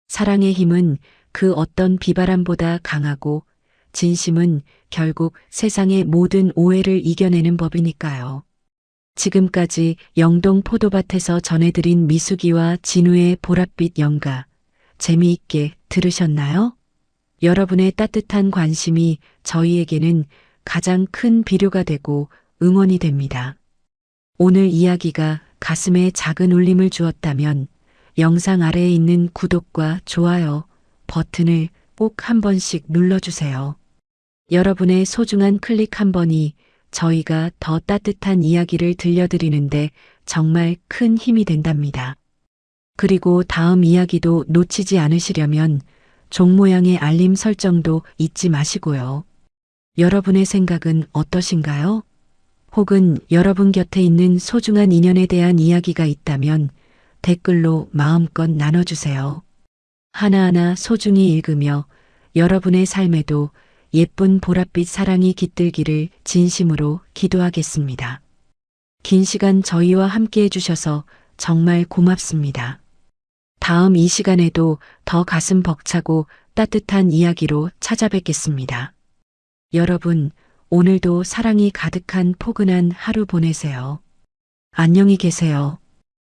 사랑의 힘은 그 어떤 비바람보다 강하고 진심은 결국 세상의 모든 오해를 이겨내는 법이니까요. 지금까지 영동 포도밭에서 전해드린 미숙이와 진우의 보랏빛 연가 재미있게 들으셨나요? 여러분의 따뜻한 관심이 저희에게는 가장 큰 비료가 되고 응원이 됩니다. 오늘 이야기가 가슴에 작은 울림을 주었다면 영상 아래에 있는 구독과 좋아요 버튼을 꼭 한 번씩 눌러주세요. 여러분의 소중한 클릭 한 번이 저희가 더 따뜻한 이야기를 들려드리는데 정말 큰 힘이 된답니다. 그리고 다음 이야기도 놓치지 않으시려면 종 모양의 알림 설정도 잊지 마시고요. 여러분의 생각은 어떠신가요? 혹은 여러분 곁에 있는 소중한 인연에 대한 이야기가 있다면 댓글로 마음껏 나눠주세요. 하나하나 소중히 읽으며 여러분의 삶에도 예쁜 보랏빛 사랑이 깃들기를 진심으로 기도하겠습니다. 긴 시간 저희와 함께 해주셔서 정말 고맙습니다. 다음 이 시간에도 더 가슴 벅차고 따뜻한 이야기로 찾아뵙겠습니다. 여러분, 오늘도 사랑이 가득한 포근한 하루 보내세요. 안녕히 계세요.